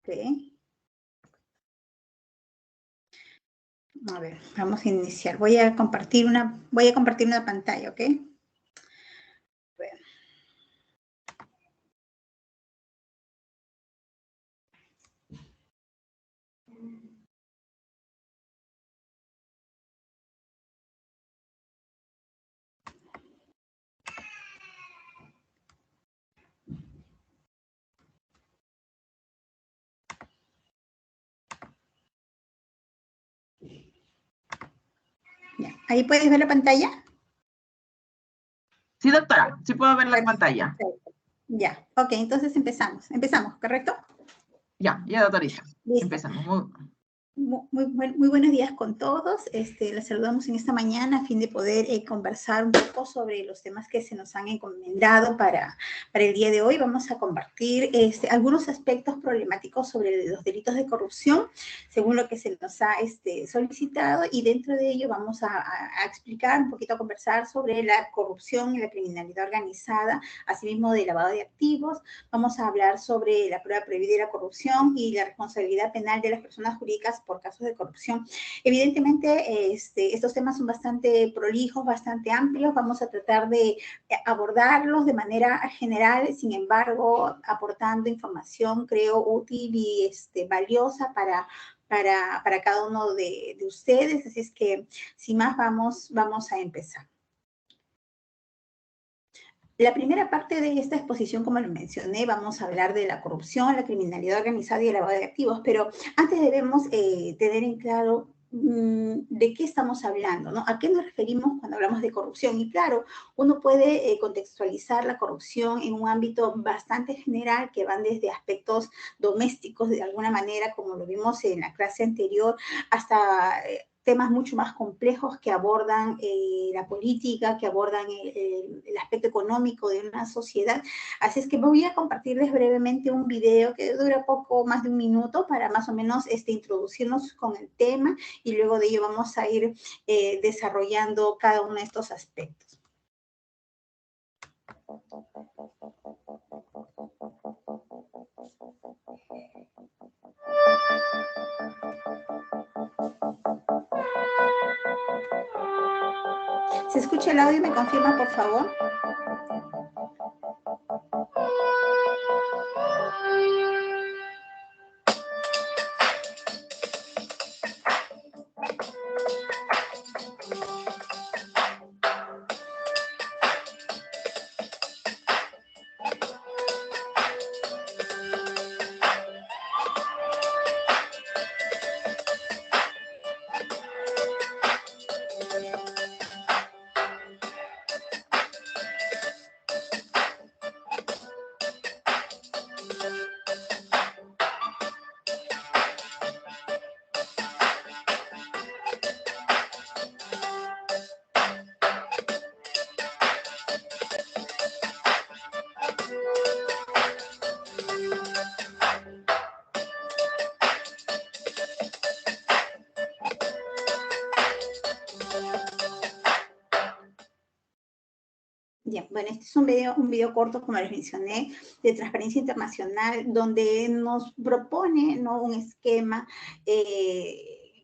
Ok. A ver, vamos a iniciar. Voy a compartir una pantalla, ¿ok? Bueno. Ya. ¿Ahí puedes ver la pantalla? Sí, doctora, sí puedo ver la pantalla. Ya, ok, entonces empezamos. Empezamos, ¿correcto? Ya, doctorita. Listo. Empezamos. Muy buenos días con todos. Les saludamos en esta mañana a fin de poder conversar un poco sobre los temas que se nos han encomendado para el día de hoy. Vamos a compartir algunos aspectos problemáticos sobre los delitos de corrupción, según lo que se nos ha solicitado, y dentro de ello vamos a explicar un poquito, a conversar sobre la corrupción y la criminalidad organizada, asimismo de lavado de activos. Vamos a hablar sobre la prueba prohibida de la corrupción y la responsabilidad penal de las personas jurídicas por casos de corrupción. Evidentemente, estos temas son bastante prolijos, bastante amplios. Vamos a tratar de abordarlos de manera general, sin embargo, aportando información, creo, útil y valiosa para cada uno de ustedes. Así es que, sin más, vamos a empezar. La primera parte de esta exposición, como lo mencioné, vamos a hablar de la corrupción, la criminalidad organizada y el lavado de activos, pero antes debemos tener en claro de qué estamos hablando, ¿no? ¿A qué nos referimos cuando hablamos de corrupción? Y claro, uno puede contextualizar la corrupción en un ámbito bastante general, que van desde aspectos domésticos, de alguna manera, como lo vimos en la clase anterior, hasta temas mucho más complejos que abordan la política, que abordan el aspecto económico de una sociedad. Así es que voy a compartirles brevemente un video que dura poco más de un minuto para más o menos introducirnos con el tema, y luego de ello vamos a ir desarrollando cada uno de estos aspectos. ¿Se escucha el audio? ¿Me confirma, por favor? Bien, bueno, este es un video corto, como les mencioné, de Transparencia Internacional, donde nos propone, ¿no?, un esquema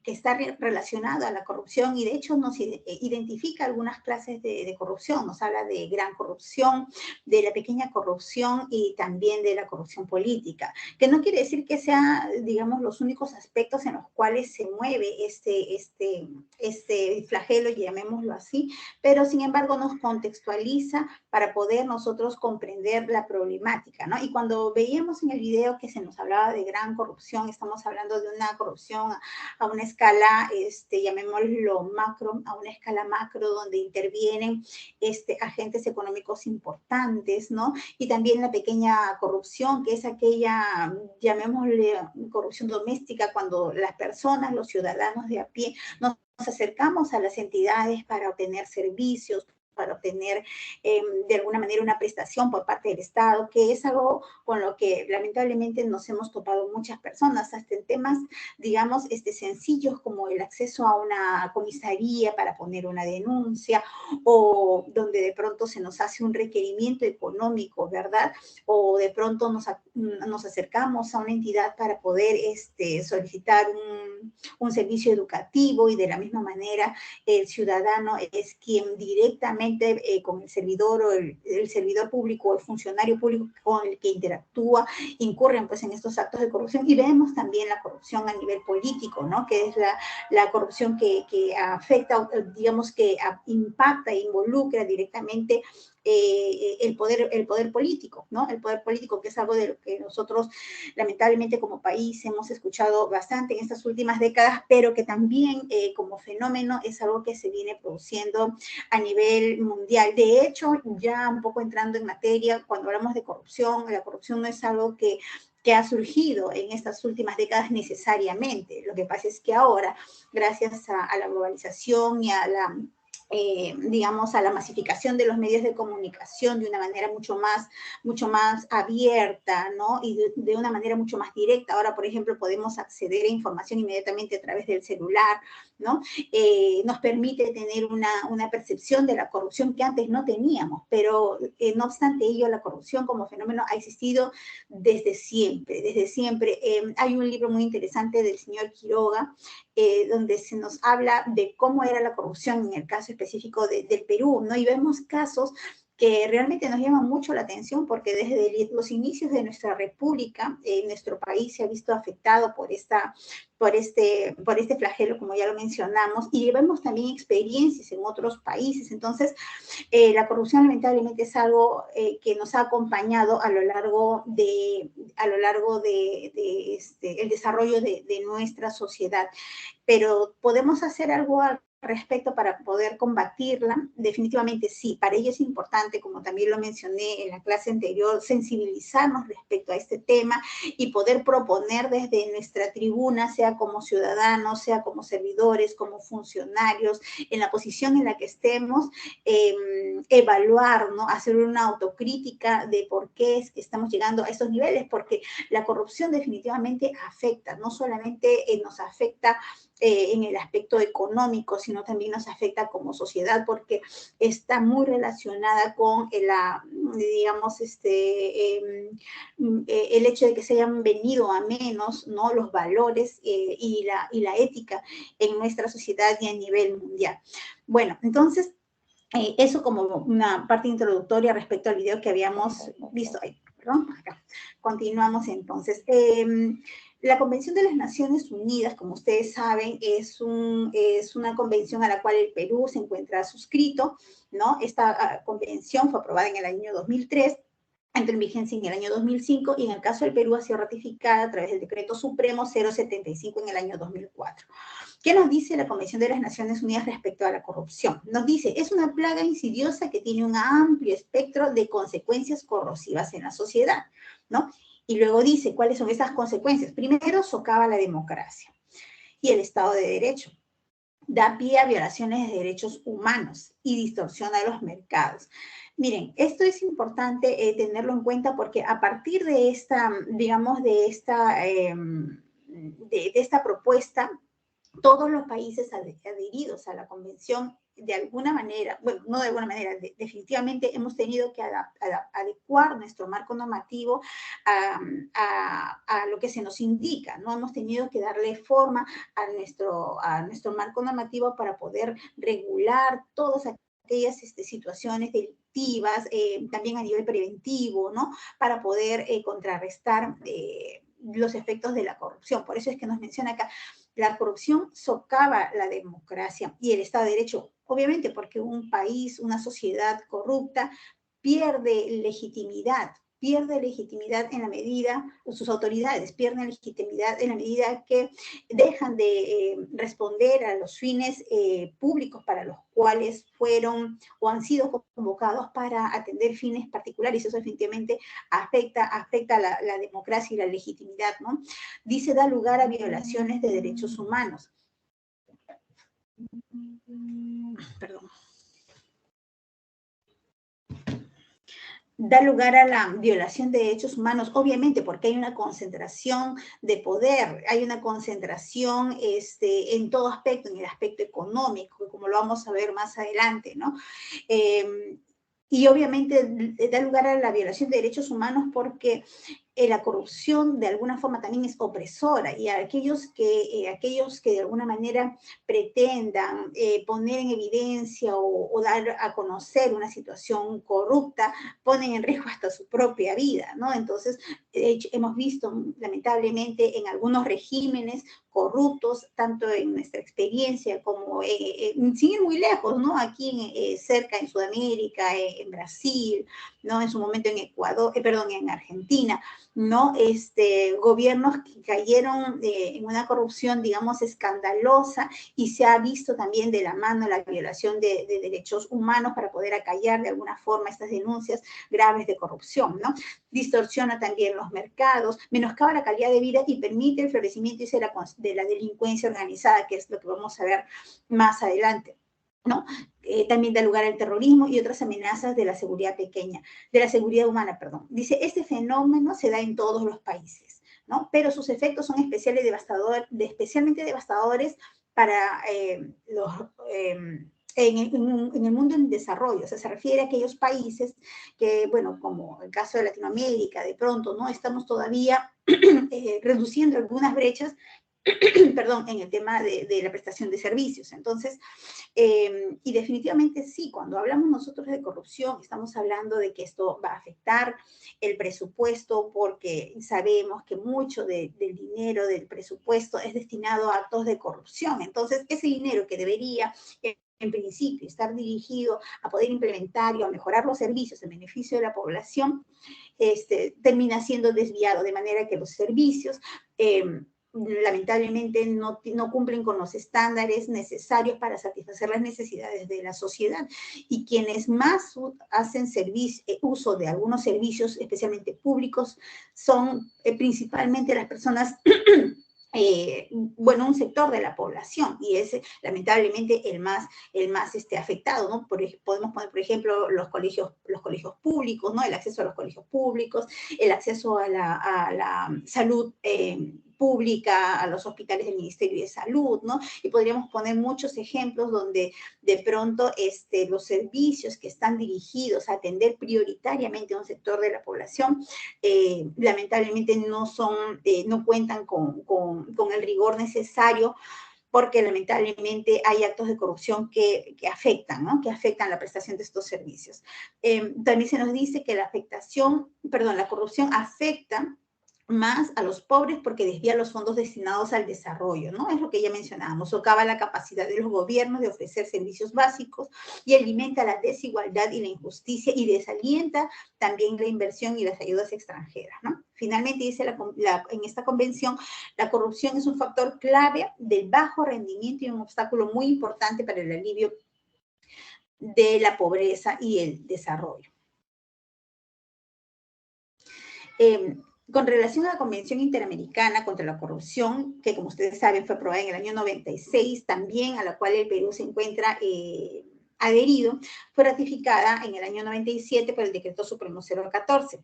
que está relacionado a la corrupción, y de hecho nos identifica algunas clases de corrupción. Nos habla de gran corrupción, de la pequeña corrupción y también de la corrupción política, que no quiere decir que sea, digamos, los únicos aspectos en los cuales se mueve este flagelo, llamémoslo así, pero sin embargo nos contextualiza para poder nosotros comprender la problemática, ¿no? Y cuando veíamos en el video que se nos hablaba de gran corrupción, estamos hablando de una corrupción a una escala, llamémoslo macro, a una escala macro, donde intervienen agentes económicos importantes, ¿no? Y también la pequeña corrupción, que es aquella, llamémosle corrupción doméstica, cuando las personas, los ciudadanos de a pie, nos acercamos a las entidades para obtener servicios, para obtener de alguna manera una prestación por parte del Estado, que es algo con lo que lamentablemente nos hemos topado muchas personas, hasta en temas, digamos, sencillos como el acceso a una comisaría para poner una denuncia, o donde de pronto se nos hace un requerimiento económico, ¿verdad? O de pronto nos acercamos a una entidad para poder solicitar un servicio educativo, y de la misma manera el ciudadano es quien directamente con el servidor o el servidor público o el funcionario público con el que interactúa, incurren pues en estos actos de corrupción. Y vemos también la corrupción a nivel político, ¿no? Que es la corrupción que afecta, digamos que impacta e involucra directamente el poder político, ¿no? El poder político, que es algo de lo que nosotros lamentablemente como país hemos escuchado bastante en estas últimas décadas, pero que también como fenómeno es algo que se viene produciendo a nivel mundial. De hecho, ya un poco entrando en materia, cuando hablamos de corrupción, la corrupción no es algo que ha surgido en estas últimas décadas necesariamente. Lo que pasa es que ahora, gracias a la globalización y a la digamos, a la masificación de los medios de comunicación de una manera mucho más abierta, ¿no? Y de una manera mucho más directa. Ahora, por ejemplo, podemos acceder a información inmediatamente a través del celular, ¿no? Nos permite tener una percepción de la corrupción que antes no teníamos, pero no obstante ello, la corrupción como fenómeno ha existido desde siempre, desde siempre. Hay un libro muy interesante del señor Quiroga, donde se nos habla de cómo era la corrupción en el caso específico del Perú, ¿no? Y vemos casos que realmente nos llaman mucho la atención, porque desde los inicios de nuestra república, nuestro país se ha visto afectado por este flagelo, como ya lo mencionamos, y vemos también experiencias en otros países. Entonces, la corrupción lamentablemente es algo que nos ha acompañado a lo largo de el desarrollo de nuestra sociedad. Pero ¿podemos hacer algo al respecto para poder combatirla? Definitivamente sí. Para ello es importante, como también lo mencioné en la clase anterior, sensibilizarnos respecto a este tema y poder proponer desde nuestra tribuna, sea como ciudadanos, sea como servidores, como funcionarios, en la posición en la que estemos, evaluar, ¿no? Hacer una autocrítica de por qué es que estamos llegando a estos niveles, porque la corrupción definitivamente afecta, no solamente nos afecta en el aspecto económico, sino también nos afecta como sociedad, porque está muy relacionada con digamos, el hecho de que se hayan venido a menos, ¿no? Los valores y la ética en nuestra sociedad y a nivel mundial. Bueno, entonces, eso como una parte introductoria respecto al video que habíamos visto ahí. Perdón, acá. Continuamos entonces. La Convención de las Naciones Unidas, como ustedes saben, es una convención a la cual el Perú se encuentra suscrito, ¿no? Esta convención fue aprobada en el año 2003, entró en vigencia en el año 2005, y en el caso del Perú ha sido ratificada a través del Decreto Supremo 075 en el año 2004. ¿Qué nos dice la Convención de las Naciones Unidas respecto a la corrupción? Nos dice, es una plaga insidiosa que tiene un amplio espectro de consecuencias corrosivas en la sociedad, ¿no? Y luego dice, ¿cuáles son esas consecuencias? Primero, socava la democracia y el Estado de Derecho. Da pie a violaciones de derechos humanos y distorsiona los mercados. Miren, esto es importante tenerlo en cuenta, porque a partir de esta, digamos, de esta propuesta, todos los países adheridos a la convención, de alguna manera, bueno, no de alguna manera, definitivamente hemos tenido que adecuar nuestro marco normativo a lo que se nos indica, ¿no? Hemos tenido que darle forma a nuestro marco normativo para poder regular todas aquellas situaciones delictivas, también a nivel preventivo, ¿no? Para poder contrarrestar los efectos de la corrupción. Por eso es que nos menciona acá, la corrupción socava la democracia y el Estado de Derecho, obviamente porque un país, una sociedad corrupta pierde legitimidad en la medida, o sus autoridades pierden legitimidad en la medida que dejan de responder a los fines públicos para los cuales fueron o han sido convocados para atender fines particulares. Eso definitivamente afecta la democracia y la legitimidad, ¿no? Dice, da lugar a violaciones de derechos humanos. Perdón. da lugar a la violación de derechos humanos, obviamente porque hay una concentración de poder, hay una concentración en todo aspecto, en el aspecto económico, como lo vamos a ver más adelante, ¿no? Y obviamente da lugar a la violación de derechos humanos porque la corrupción de alguna forma también es opresora y a aquellos que de alguna manera pretendan poner en evidencia o dar a conocer una situación corrupta, ponen en riesgo hasta su propia vida, ¿no? Entonces, de hecho, hemos visto lamentablemente en algunos regímenes corruptos, tanto en nuestra experiencia como sin ir muy lejos, ¿no? Aquí cerca en Sudamérica, en Brasil, ¿no? En su momento en Ecuador, perdón, en Argentina, ¿no? Gobiernos que cayeron en una corrupción, digamos, escandalosa y se ha visto también de la mano la violación de derechos humanos para poder acallar de alguna forma estas denuncias graves de corrupción, ¿no? Distorsiona también los mercados, menoscaba la calidad de vida y permite el florecimiento de la delincuencia organizada, que es lo que vamos a ver más adelante, ¿no? También da lugar al terrorismo y otras amenazas de la seguridad humana, perdón. Dice, este fenómeno se da en todos los países, ¿no? Pero sus efectos son especialmente devastadores para en el mundo en desarrollo. O sea, se refiere a aquellos países que, bueno, como el caso de Latinoamérica, de pronto, ¿no? Estamos todavía reduciendo algunas brechas, perdón, en el tema de la prestación de servicios. Entonces, y definitivamente sí, cuando hablamos nosotros de corrupción, estamos hablando de que esto va a afectar el presupuesto porque sabemos que mucho del dinero del presupuesto es destinado a actos de corrupción. Entonces, ese dinero que debería en principio estar dirigido a poder implementar y a mejorar los servicios en beneficio de la población, termina siendo desviado, de manera que los servicios lamentablemente no cumplen con los estándares necesarios para satisfacer las necesidades de la sociedad. Y quienes más hacen uso de algunos servicios, especialmente públicos, son principalmente las personas bueno, un sector de la población y es lamentablemente el más afectado, ¿no? Podemos poner, por ejemplo, los colegios públicos, ¿no? El acceso a los colegios públicos, el acceso a la salud pública, a los hospitales del Ministerio de Salud, ¿no? Y podríamos poner muchos ejemplos donde de pronto los servicios que están dirigidos a atender prioritariamente a un sector de la población, lamentablemente no cuentan con el rigor necesario porque lamentablemente hay actos de corrupción que afectan, ¿no? Que afectan la prestación de estos servicios. También se nos dice que la corrupción afecta más a los pobres porque desvía los fondos destinados al desarrollo, ¿no? Es lo que ya mencionábamos, socava la capacidad de los gobiernos de ofrecer servicios básicos y alimenta la desigualdad y la injusticia y desalienta también la inversión y las ayudas extranjeras, ¿no? Finalmente dice en esta convención, la corrupción es un factor clave del bajo rendimiento y un obstáculo muy importante para el alivio de la pobreza y el desarrollo. Con relación a la Convención Interamericana contra la Corrupción, que como ustedes saben fue aprobada en el año 96, también a la cual el Perú se encuentra adherido, fue ratificada en el año 97 por el Decreto Supremo 014.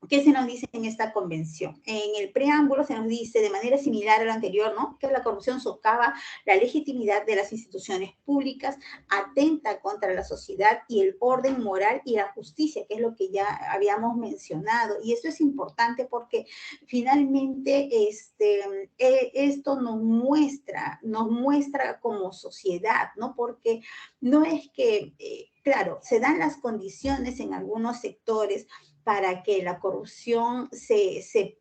¿Qué se nos dice en esta convención? En el preámbulo se nos dice, de manera similar a lo anterior, ¿no? Que la corrupción socava la legitimidad de las instituciones públicas, atenta contra la sociedad y el orden moral y la justicia, que es lo que ya habíamos mencionado. Y esto es importante porque finalmente esto nos muestra como sociedad, ¿no? Porque no es que, claro, se dan las condiciones en algunos sectores para que la corrupción se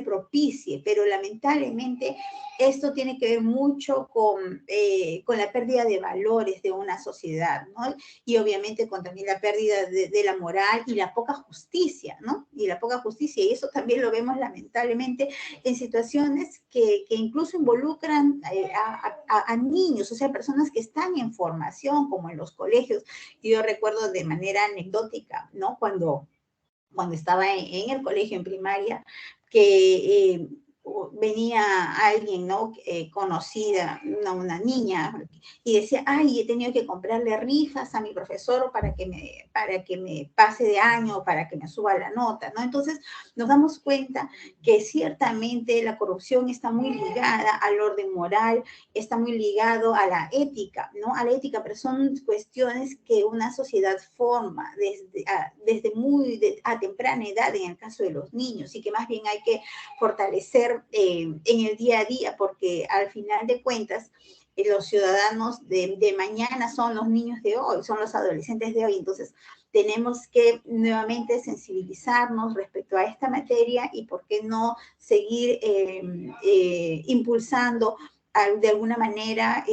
propicie, pero lamentablemente esto tiene que ver mucho con la pérdida de valores de una sociedad, ¿no? Y obviamente con también la pérdida de la moral y la poca justicia, ¿no? Y la poca justicia, y eso también lo vemos lamentablemente en situaciones que incluso involucran a niños, o sea, personas que están en formación, como en los colegios. Yo recuerdo de manera anecdótica, ¿no? Cuando estaba en el colegio, en primaria, que venía alguien, ¿no? Conocida, una niña, y decía, ay, he tenido que comprarle rifas a mi profesor para que me pase de año, para que me suba la nota, ¿no? Entonces nos damos cuenta que ciertamente la corrupción está muy ligada al orden moral, está muy ligado a la ética, ¿no? A la ética, pero son cuestiones que una sociedad forma desde muy a temprana edad en el caso de los niños, y que más bien hay que fortalecer en el día a día, porque al final de cuentas, los ciudadanos de mañana son los niños de hoy, son los adolescentes de hoy. Entonces, tenemos que nuevamente sensibilizarnos respecto a esta materia y por qué no seguir impulsando de alguna manera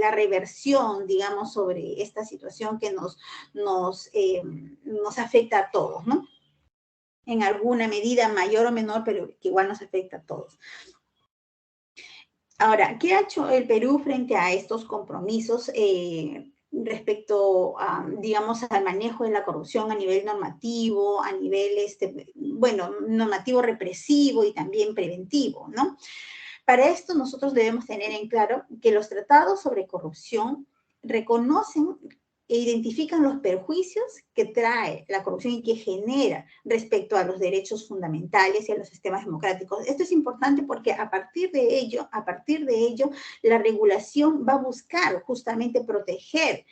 la reversión, digamos, sobre esta situación que nos afecta a todos, ¿no? En alguna medida mayor o menor, pero que igual nos afecta a todos. Ahora, ¿qué ha hecho el Perú frente a estos compromisos respecto a, digamos, al manejo de la corrupción a nivel normativo, a nivel, bueno, normativo represivo y también preventivo, ¿no? Para esto nosotros debemos tener en claro que los tratados sobre corrupción reconocen e identifican los perjuicios que trae la corrupción y que genera respecto a los derechos fundamentales y a los sistemas democráticos. Esto es importante porque a partir de ello, la regulación va a buscar justamente proteger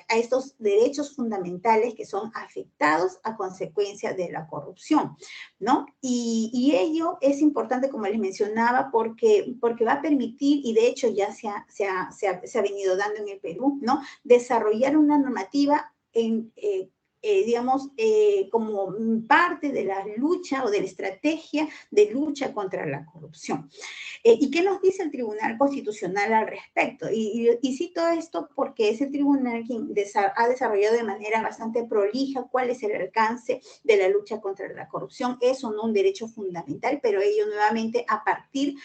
a estos derechos fundamentales que son afectados a consecuencia de la corrupción, ¿no? Y ello es importante, como les mencionaba, porque va a permitir, y de hecho ya se ha venido dando en el Perú, ¿no? Desarrollar una normativa digamos, como parte de la lucha o de la estrategia de lucha contra la corrupción. ¿Y qué nos dice el Tribunal Constitucional al respecto? Y cito esto porque es el tribunal quien ha desarrollado de manera bastante prolija cuál es el alcance de la lucha contra la corrupción. Es o no un derecho fundamental, pero ello nuevamente a partir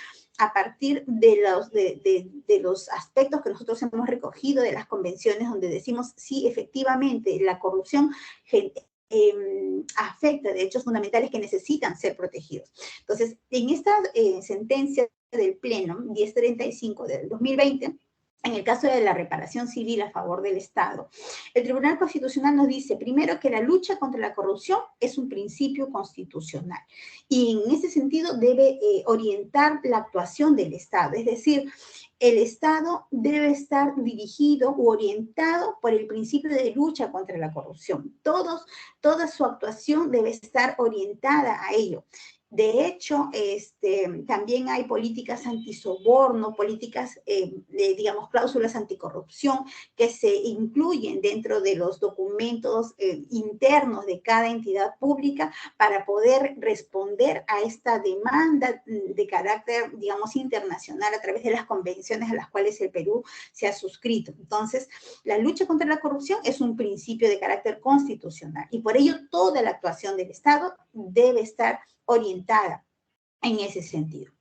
de los aspectos que nosotros hemos recogido de las convenciones, donde decimos, sí, efectivamente, la corrupción afecta derechos fundamentales que necesitan ser protegidos. Entonces, en esta sentencia del Pleno 1035 del 2020, en el caso de la reparación civil a favor del Estado, el Tribunal Constitucional nos dice, primero, que la lucha contra la corrupción es un principio constitucional y en ese sentido debe orientar la actuación del Estado, es decir, el Estado debe estar dirigido u orientado por el principio de lucha contra la corrupción. Toda su actuación debe estar orientada a ello. De hecho, también hay políticas antisoborno, políticas, digamos, cláusulas anticorrupción que se incluyen dentro de los documentos internos de cada entidad pública para poder responder a esta demanda de carácter, digamos, internacional a través de las convenciones a las cuales el Perú se ha suscrito. Entonces, la lucha contra la corrupción es un principio de carácter constitucional y por ello toda la actuación del Estado debe estar orientada en ese sentido.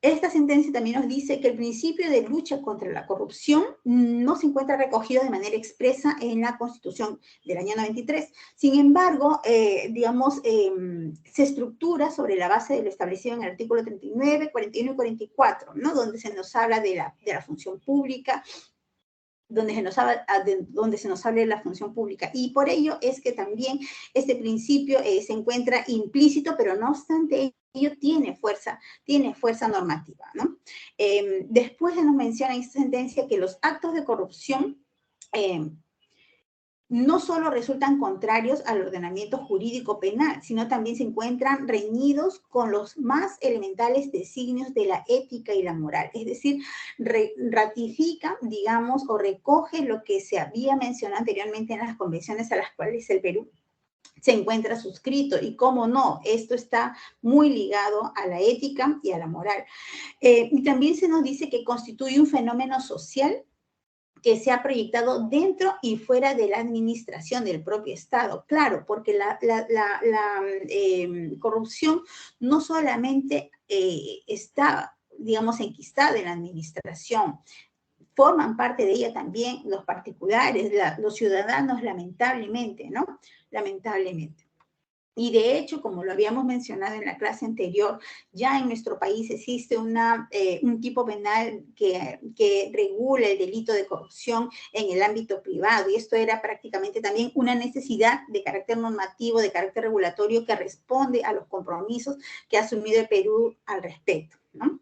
Esta sentencia también nos dice que el principio de lucha contra la corrupción no se encuentra recogido de manera expresa en la Constitución del año 93. Sin embargo, digamos, se estructura sobre la base de lo establecido en el artículo 39, 41 y 44, ¿no? Donde se nos habla de la función pública, donde se nos habla de la función pública. Y por ello es que también este principio se encuentra implícito, pero no obstante ello tiene fuerza normativa, ¿no? Después se nos menciona en esta sentencia que los actos de corrupción no solo resultan contrarios al ordenamiento jurídico penal, sino también se encuentran reñidos con los más elementales designios de la ética y la moral. Es decir, ratifica, digamos, o recoge lo que se había mencionado anteriormente en las convenciones a las cuales el Perú se encuentra suscrito. Y cómo no, esto está muy ligado a la ética y a la moral. Y también se nos dice que constituye un fenómeno social que se ha proyectado dentro y fuera de la administración del propio Estado. Claro, porque la corrupción no solamente está, digamos, enquistada en la administración, forman parte de ella también los particulares, los ciudadanos, lamentablemente, ¿no? Lamentablemente. Y de hecho, como lo habíamos mencionado en la clase anterior, ya en nuestro país existe un tipo penal que regula el delito de corrupción en el ámbito privado. Y esto era prácticamente también una necesidad de carácter normativo, de carácter regulatorio, que responde a los compromisos que ha asumido el Perú al respecto, ¿no?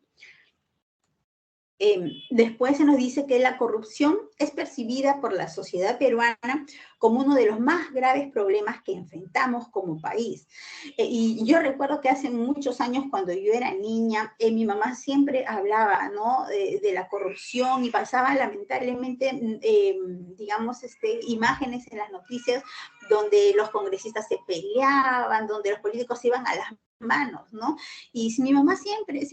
Después se nos dice que la corrupción es percibida por la sociedad peruana como uno de los más graves problemas que enfrentamos como país. Y yo recuerdo que hace muchos años, cuando yo era niña, mi mamá siempre hablaba, ¿no?, de la corrupción, y pasaba lamentablemente, digamos, imágenes en las noticias donde los congresistas se peleaban, donde los políticos se iban a las manos, ¿no? Y mi mamá siempre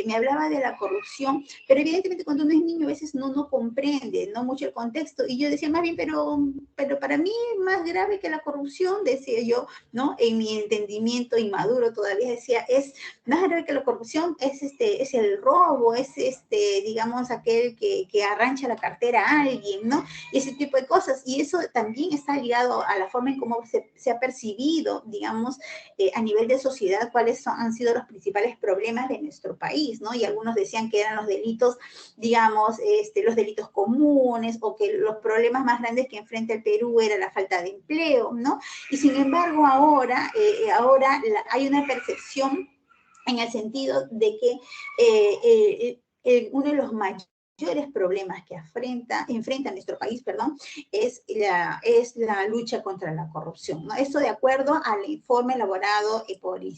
me hablaba de la corrupción, pero evidentemente cuando uno es niño a veces no comprende, no mucho el contexto, y yo decía, más bien, pero para mí más grave que la corrupción, decía yo, ¿no? En mi entendimiento inmaduro todavía decía, es más grave que la corrupción, es el robo, digamos, aquel que arrancha la cartera a alguien, ¿no? Y ese tipo de cosas, y eso también está ligado a la forma en cómo se ha percibido, digamos, a nivel de sociedad, han sido los principales problemas de nuestro país, ¿no? Y algunos decían que eran los delitos, digamos, los delitos comunes, o que los problemas más grandes que enfrenta el Perú era la falta de empleo, ¿no? Y sin embargo, ahora hay una percepción en el sentido de que uno de los mayores problemas que enfrenta nuestro país, perdón, es la lucha contra la corrupción, ¿no? Esto de acuerdo al informe elaborado por el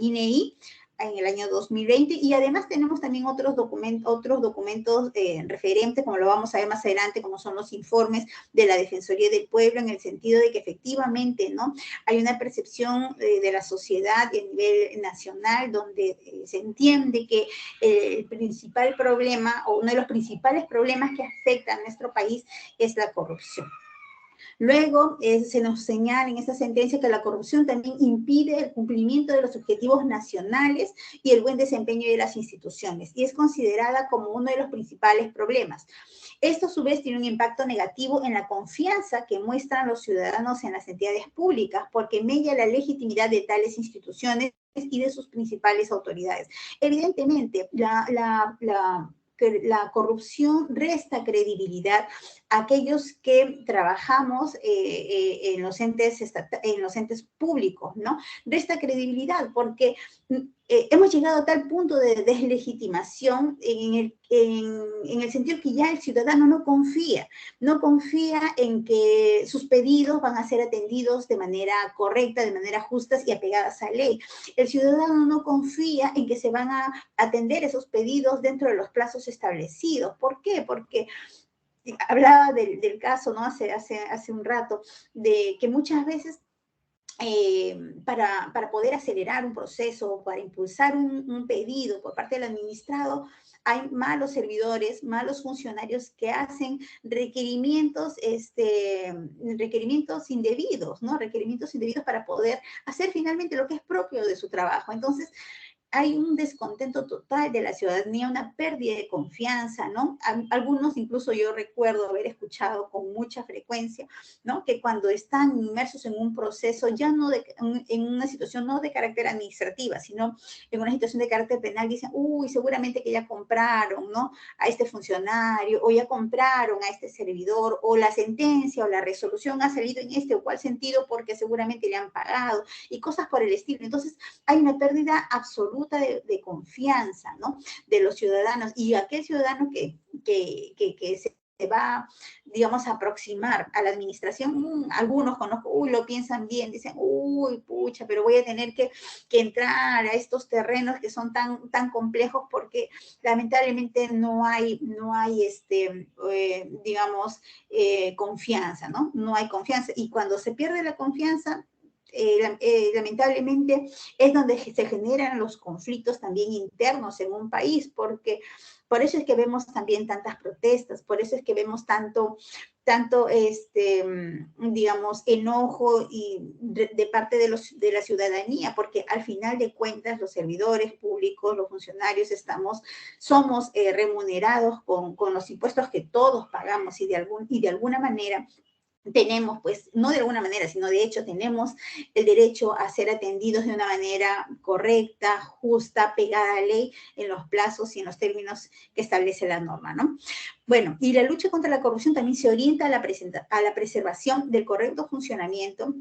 INEI en el año 2020, y además tenemos también otros documentos referentes, como lo vamos a ver más adelante, como son los informes de la Defensoría del Pueblo, en el sentido de que efectivamente, ¿no?, hay una percepción de la sociedad a nivel nacional, donde se entiende que el principal problema, o uno de los principales problemas que afecta a nuestro país, es la corrupción. Luego, se nos señala en esta sentencia que la corrupción también impide el cumplimiento de los objetivos nacionales y el buen desempeño de las instituciones, y es considerada como uno de los principales problemas. Esto, a su vez, tiene un impacto negativo en la confianza que muestran los ciudadanos en las entidades públicas, porque mella la legitimidad de tales instituciones y de sus principales autoridades. Evidentemente, la corrupción resta credibilidad a aquellos que trabajamos en los entes públicos, ¿no? Resta credibilidad porque hemos llegado a tal punto de deslegitimación en el sentido que ya el ciudadano no confía en que sus pedidos van a ser atendidos de manera correcta, de manera justa y apegadas a ley. El ciudadano no confía en que se van a atender esos pedidos dentro de los plazos establecidos. ¿Por qué? Porque hablaba del caso, ¿no?, hace un rato, de que muchas veces para poder acelerar un proceso, para impulsar un pedido por parte del administrado, hay malos servidores, malos funcionarios que hacen requerimientos indebidos, ¿no? Requerimientos indebidos para poder hacer finalmente lo que es propio de su trabajo. Entonces, hay un descontento total de la ciudadanía, una pérdida de confianza, ¿no? Algunos, incluso yo recuerdo haber escuchado con mucha frecuencia, ¿no?, que cuando están inmersos en un proceso, ya no en una situación no de carácter administrativa, sino en una situación de carácter penal, dicen, uy, seguramente que ya compraron, ¿no?, a este funcionario, o ya compraron a este servidor, o la sentencia o la resolución ha salido en este o cual sentido porque seguramente le han pagado, y cosas por el estilo. Entonces, hay una pérdida absoluta de confianza, ¿no?, de los ciudadanos, y aquel ciudadano que se va, digamos, a aproximar a la administración, algunos conozco, uy, lo piensan bien, dicen, uy, pucha, pero voy a tener que entrar a estos terrenos que son tan complejos, porque lamentablemente no hay digamos, confianza, ¿no? No hay confianza, y cuando se pierde la confianza, lamentablemente es donde se generan los conflictos también internos en un país, porque por eso es que vemos también tantas protestas, por eso es que vemos tanto digamos, enojo de parte de la ciudadanía, porque al final de cuentas los servidores públicos, los funcionarios, somos remunerados con los impuestos que todos pagamos, y de alguna manera tenemos, pues, no de alguna manera, sino de hecho tenemos el derecho a ser atendidos de una manera correcta, justa, pegada a la ley, en los plazos y en los términos que establece la norma, ¿no? Bueno, y la lucha contra la corrupción también se orienta a la preservación del correcto funcionamiento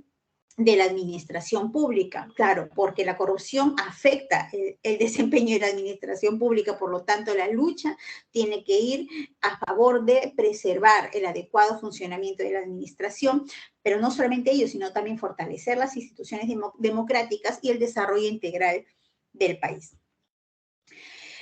de la administración pública, claro, porque la corrupción afecta el desempeño de la administración pública, por lo tanto la lucha tiene que ir a favor de preservar el adecuado funcionamiento de la administración, pero no solamente ello, sino también fortalecer las instituciones democráticas y el desarrollo integral del país.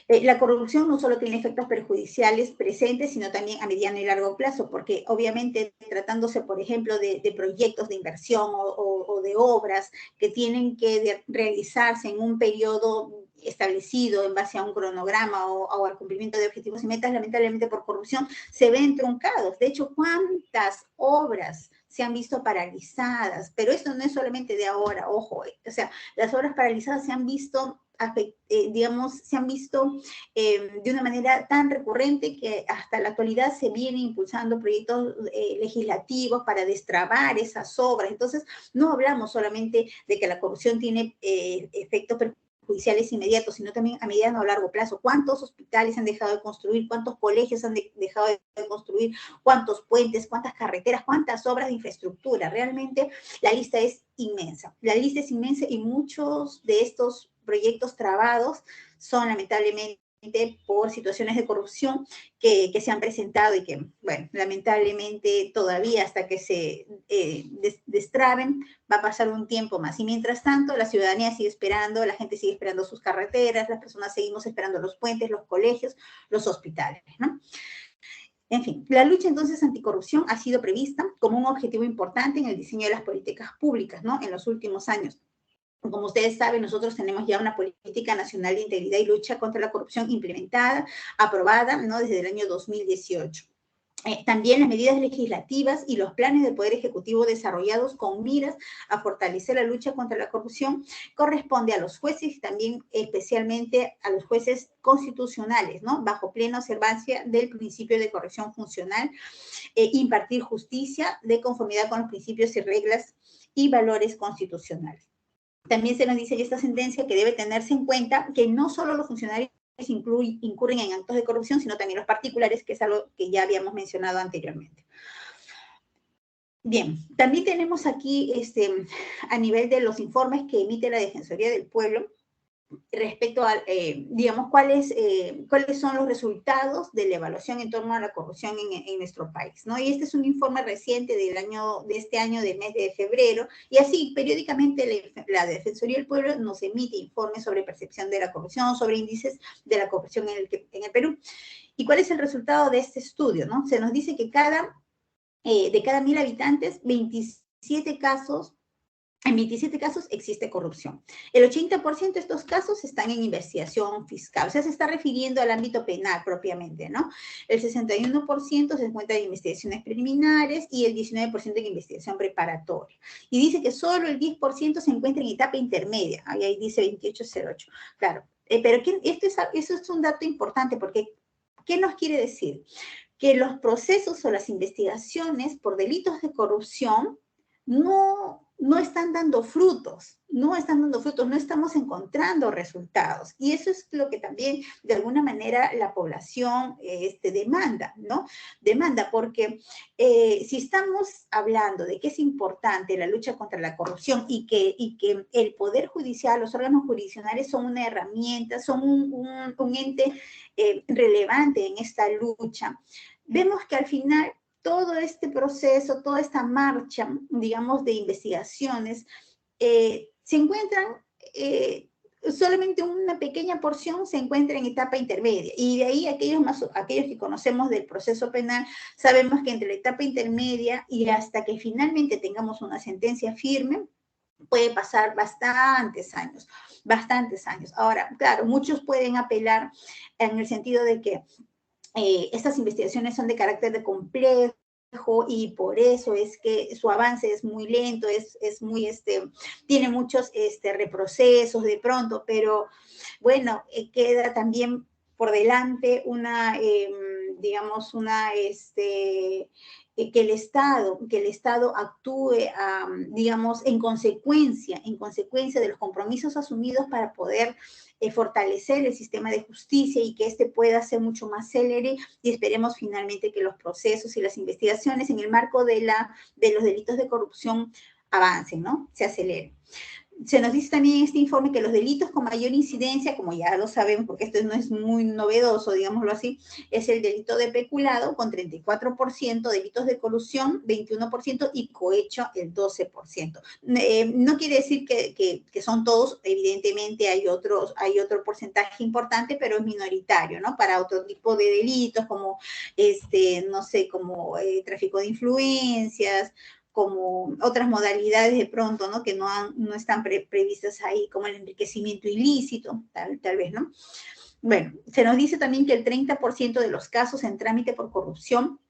La corrupción no solo tiene efectos perjudiciales presentes, sino también a mediano y largo plazo, porque obviamente tratándose, por ejemplo, de proyectos de inversión o de obras que tienen que realizarse en un periodo establecido en base a un cronograma o al cumplimiento de objetivos y metas, lamentablemente por corrupción se ven truncados. De hecho, ¿cuántas obras se han visto paralizadas? Pero esto no es solamente de ahora, ojo, o sea, las obras paralizadas se han visto digamos, se han visto de una manera tan recurrente que hasta la actualidad se vienen impulsando proyectos legislativos para destrabar esas obras. Entonces, no hablamos solamente de que la corrupción tiene efectos perjudiciales inmediatos, sino también a mediano o largo plazo. ¿Cuántos hospitales han dejado de construir? ¿Cuántos colegios han dejado de construir? ¿Cuántos puentes? ¿Cuántas carreteras? ¿Cuántas obras de infraestructura? Realmente la lista es inmensa. La lista es inmensa y muchos de estos proyectos trabados son lamentablemente por situaciones de corrupción que se han presentado y que, bueno, lamentablemente todavía hasta que se destraben va a pasar un tiempo más. Y mientras tanto, la ciudadanía sigue esperando, la gente sigue esperando sus carreteras, las personas seguimos esperando los puentes, los colegios, los hospitales, ¿no? En fin, la lucha entonces anticorrupción ha sido prevista como un objetivo importante en el diseño de las políticas públicas, ¿no? En los últimos años. Como ustedes saben, nosotros tenemos ya una política nacional de integridad y lucha contra la corrupción implementada, aprobada, ¿no? Desde el año 2018. También las medidas legislativas y los planes del Poder Ejecutivo desarrollados con miras a fortalecer la lucha contra la corrupción corresponde a los jueces y también especialmente a los jueces constitucionales, ¿no? Bajo plena observancia del principio de corrección funcional, impartir justicia de conformidad con los principios y reglas y valores constitucionales. También se nos dice en esta sentencia que debe tenerse en cuenta que no solo los funcionarios incurren en actos de corrupción, sino también los particulares, que es algo que ya habíamos mencionado anteriormente. Bien, también tenemos aquí, a nivel de los informes que emite la Defensoría del Pueblo, respecto a, digamos, cuáles son los resultados de la evaluación en torno a la corrupción en nuestro país, ¿no? Y este es un informe reciente de este año, del mes de febrero, y así, periódicamente la Defensoría del Pueblo nos emite informes sobre percepción de la corrupción, sobre índices de la corrupción en el Perú. ¿Y cuál es el resultado de este estudio, no? Se nos dice que de cada 1.000 habitantes, 27 casos en 27 casos existe corrupción. El 80% de estos casos están en investigación fiscal, o sea, se está refiriendo al ámbito penal propiamente, ¿no? El 61% se encuentra en investigaciones preliminares y el 19% en investigación preparatoria. Y dice que solo el 10% se encuentra en etapa intermedia, ahí dice 2808. Claro, pero eso es un dato importante porque, ¿qué nos quiere decir? Que los procesos o las investigaciones por delitos de corrupción no están dando frutos, no estamos encontrando resultados. Y eso es lo que también, de alguna manera, la población demanda, ¿no? Demanda, porque si estamos hablando de que es importante la lucha contra la corrupción y que el Poder Judicial, los órganos jurisdiccionales son una herramienta, son un ente relevante en esta lucha, vemos que al final todo este proceso, toda esta marcha, digamos, de investigaciones, se encuentran, solamente una pequeña porción se encuentra en etapa intermedia. Y de ahí aquellos que conocemos del proceso penal, sabemos que entre la etapa intermedia y hasta que finalmente tengamos una sentencia firme, puede pasar bastantes años, bastantes años. Ahora, claro, muchos pueden apelar en el sentido de que estas investigaciones son de carácter de complejo y por eso es que su avance es muy lento, es muy, tiene muchos reprocesos de pronto, pero bueno, queda también por delante una, digamos, que el Estado actúe, digamos, en consecuencia de los compromisos asumidos para poder fortalecer el sistema de justicia y que éste pueda ser mucho más célere, y esperemos finalmente que los procesos y las investigaciones en el marco de los delitos de corrupción avancen, ¿no? Se aceleren. Se nos dice también en este informe que los delitos con mayor incidencia, como ya lo sabemos, porque esto no es muy novedoso, digámoslo así, es el delito de peculado con 34%, delitos de colusión 21% y cohecho el 12%. No quiere decir que son todos, evidentemente hay otro porcentaje importante, pero es minoritario, ¿no? Para otro tipo de delitos como, no sé, como tráfico de influencias, como otras modalidades de pronto, ¿no? Que no están previstas ahí, como el enriquecimiento ilícito, tal vez, ¿no? Bueno, se nos dice también que el 30% de los casos en trámite por corrupción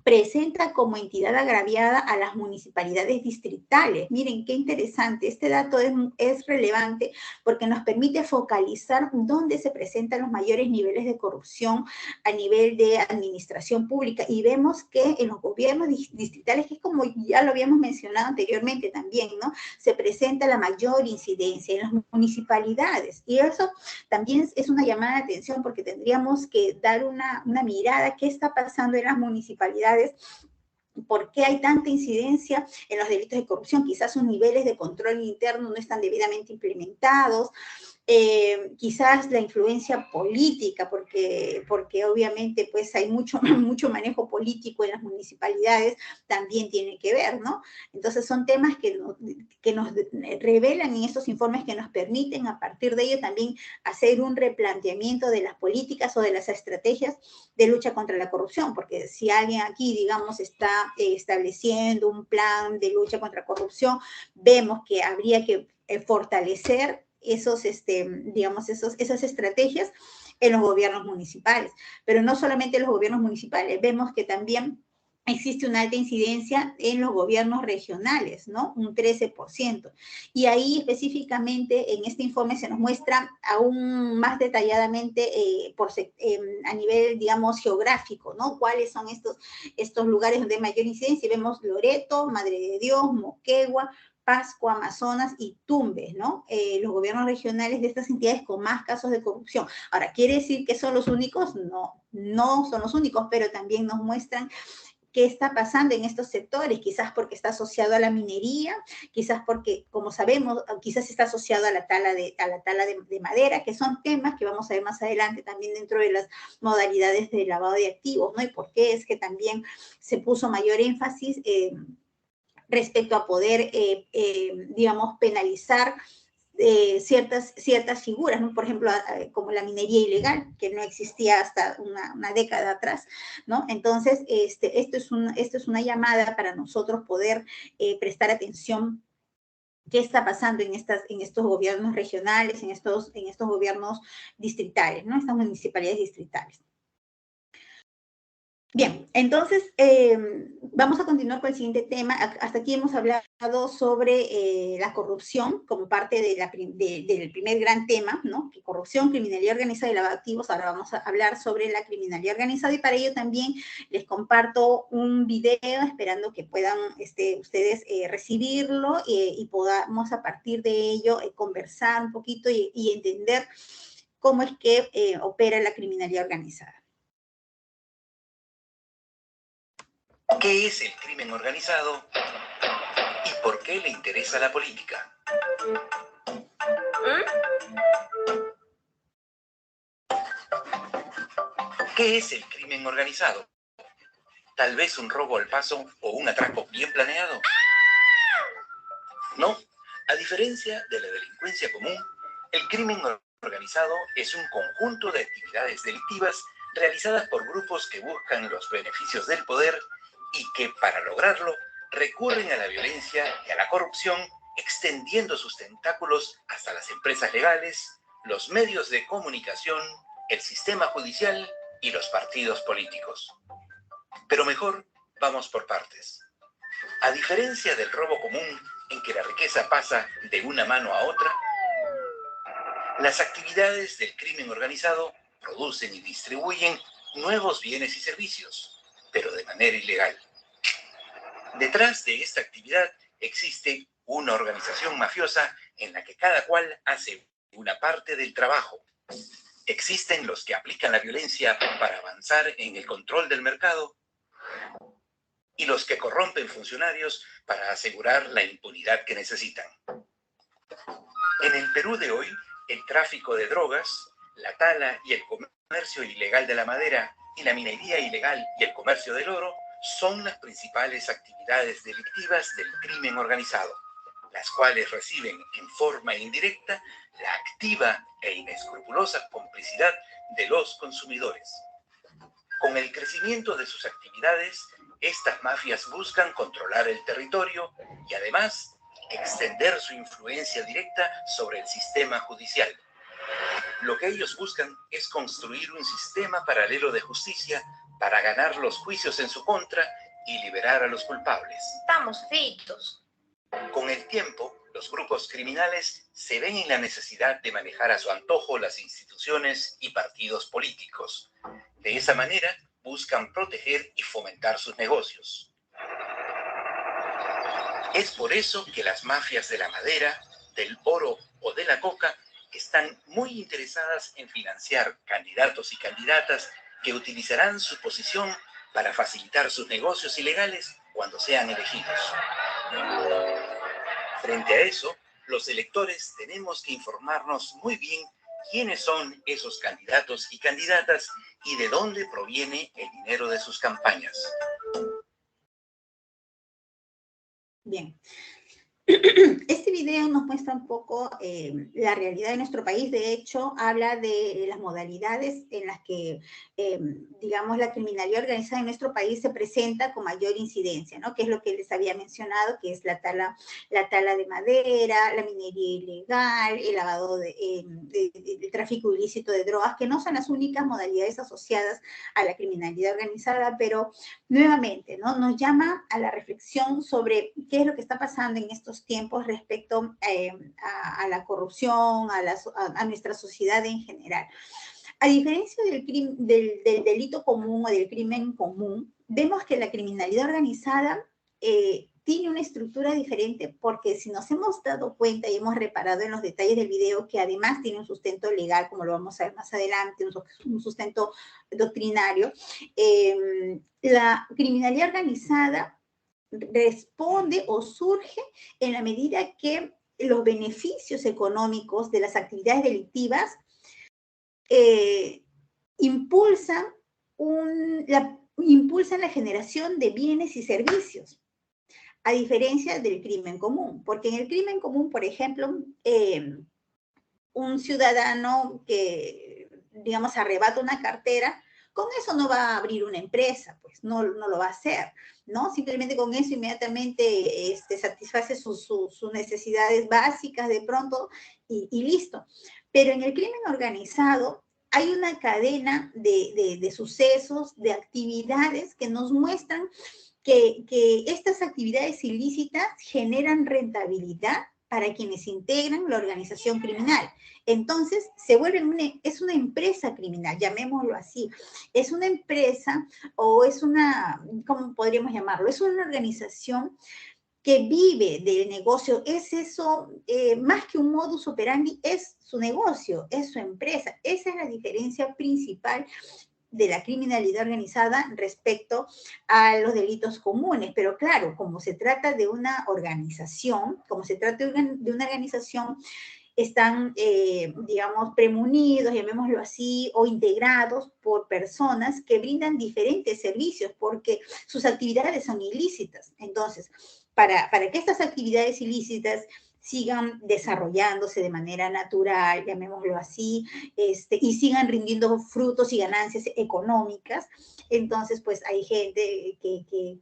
presenta como entidad agraviada a las municipalidades distritales. Miren, qué interesante. Este dato es relevante porque nos permite focalizar dónde se presentan los mayores niveles de corrupción a nivel de administración pública. Y vemos que en los gobiernos distritales, que es como ya lo habíamos mencionado anteriormente también, ¿no? Se presenta la mayor incidencia en las municipalidades. Y eso también es una llamada de atención porque tendríamos que dar una mirada qué está pasando en las municipalidades. ¿Por qué hay tanta incidencia en los delitos de corrupción? Quizás sus niveles de control interno no están debidamente implementados, quizás la influencia política, porque obviamente pues hay mucho manejo político en las municipalidades, también tiene que ver, ¿no? Entonces son temas que nos revelan en estos informes, que nos permiten a partir de ello también hacer un replanteamiento de las políticas o de las estrategias de lucha contra la corrupción, porque si alguien aquí, digamos, está estableciendo un plan de lucha contra la corrupción, vemos que habría que fortalecer esas estrategias en los gobiernos municipales. Pero no solamente en los gobiernos municipales, vemos que también existe una alta incidencia en los gobiernos regionales, ¿no? Un 13%. Y ahí específicamente en este informe se nos muestra aún más detalladamente a nivel, digamos, geográfico, ¿no? ¿Cuáles son estos lugares donde hay mayor incidencia? Y vemos Loreto, Madre de Dios, Moquegua, Pasco, Amazonas y Tumbes, ¿no? Los gobiernos regionales de estas entidades con más casos de corrupción. Ahora, ¿quiere decir que son los únicos? No son los únicos, pero también nos muestran qué está pasando en estos sectores, quizás porque está asociado a la minería, quizás porque, como sabemos, quizás está asociado a la tala de madera, que son temas que vamos a ver más adelante también dentro de las modalidades de lavado de activos, ¿no? Y por qué es que también se puso mayor énfasis respecto a poder, digamos, penalizar ciertas figuras, ¿no? Por ejemplo, como la minería ilegal, que no existía hasta una década atrás, ¿no? Entonces, esto es una llamada para nosotros poder prestar atención qué está pasando en estos gobiernos regionales, en estos gobiernos distritales, ¿no? Estas municipalidades distritales. Bien, entonces vamos a continuar con el siguiente tema. Hasta aquí hemos hablado sobre la corrupción como parte del primer gran tema, ¿no? Corrupción, criminalidad organizada y lavado de activos. Ahora vamos a hablar sobre la criminalidad organizada y para ello también les comparto un video esperando que puedan ustedes recibirlo y podamos a partir de ello conversar un poquito y entender cómo es que opera la criminalidad organizada. ¿Qué es el crimen organizado y por qué le interesa la política? ¿Qué es el crimen organizado? ¿Tal vez un robo al paso o un atraco bien planeado? No, a diferencia de la delincuencia común, el crimen organizado es un conjunto de actividades delictivas realizadas por grupos que buscan los beneficios del poder y que, para lograrlo, recurren a la violencia y a la corrupción, extendiendo sus tentáculos hasta las empresas legales, los medios de comunicación, el sistema judicial y los partidos políticos. Pero mejor, vamos por partes. A diferencia del robo común, en que la riqueza pasa de una mano a otra, las actividades del crimen organizado producen y distribuyen nuevos bienes y servicios, pero de manera ilegal. Detrás de esta actividad existe una organización mafiosa en la que cada cual hace una parte del trabajo. Existen los que aplican la violencia para avanzar en el control del mercado y los que corrompen funcionarios para asegurar la impunidad que necesitan. En el Perú de hoy, el tráfico de drogas, la tala y el comercio ilegal de la madera y la minería ilegal y el comercio del oro son las principales actividades delictivas del crimen organizado, las cuales reciben en forma indirecta la activa e inescrupulosa complicidad de los consumidores. Con el crecimiento de sus actividades, estas mafias buscan controlar el territorio y además extender su influencia directa sobre el sistema judicial. Lo que ellos buscan es construir un sistema paralelo de justicia para ganar los juicios en su contra y liberar a los culpables. Estamos fritos. Con el tiempo, los grupos criminales se ven en la necesidad de manejar a su antojo las instituciones y partidos políticos. De esa manera, buscan proteger y fomentar sus negocios. Es por eso que las mafias de la madera, del oro o de la coca están muy interesadas en financiar candidatos y candidatas que utilizarán su posición para facilitar sus negocios ilegales cuando sean elegidos. Frente a eso, los electores tenemos que informarnos muy bien quiénes son esos candidatos y candidatas y de dónde proviene el dinero de sus campañas. Bien. Este video nos muestra un poco la realidad de nuestro país. De hecho, habla de las modalidades en las que, digamos, la criminalidad organizada en nuestro país se presenta con mayor incidencia, ¿no? Que es lo que les había mencionado, que es la tala de madera, la minería ilegal, el lavado el tráfico ilícito de drogas, que no son las únicas modalidades asociadas a la criminalidad organizada, pero nuevamente, ¿no? Nos llama a la reflexión sobre qué es lo que está pasando en estos tiempos respecto a la corrupción, a nuestra sociedad en general. A diferencia del delito común o del crimen común, vemos que la criminalidad organizada tiene una estructura diferente, porque si nos hemos dado cuenta y hemos reparado en los detalles del video, que además tiene un sustento legal, como lo vamos a ver más adelante, un sustento doctrinario, la criminalidad organizada responde o surge en la medida que los beneficios económicos de las actividades delictivas impulsan la generación de bienes y servicios, a diferencia del crimen común. Porque en el crimen común, por ejemplo, un ciudadano que, digamos, arrebata una cartera, con eso no va a abrir una empresa, pues no lo va a hacer, ¿no? Simplemente con eso inmediatamente satisface sus necesidades básicas de pronto y listo. Pero en el crimen organizado hay una cadena de sucesos, de actividades que nos muestran que estas actividades ilícitas generan rentabilidad para quienes integran la organización criminal. Entonces, es una empresa criminal, llamémoslo así. Es una empresa o es ¿cómo podríamos llamarlo? Es una organización que vive del negocio. Es eso, más que un modus operandi, es su negocio, es su empresa. Esa es la diferencia principal de la criminalidad organizada respecto a los delitos comunes. Pero claro, como se trata de una organización, están, digamos, premunidos, llamémoslo así, o integrados por personas que brindan diferentes servicios, porque sus actividades son ilícitas. Entonces, para que estas actividades ilícitas sigan desarrollándose de manera natural, llamémoslo así, y sigan rindiendo frutos y ganancias económicas, entonces pues hay gente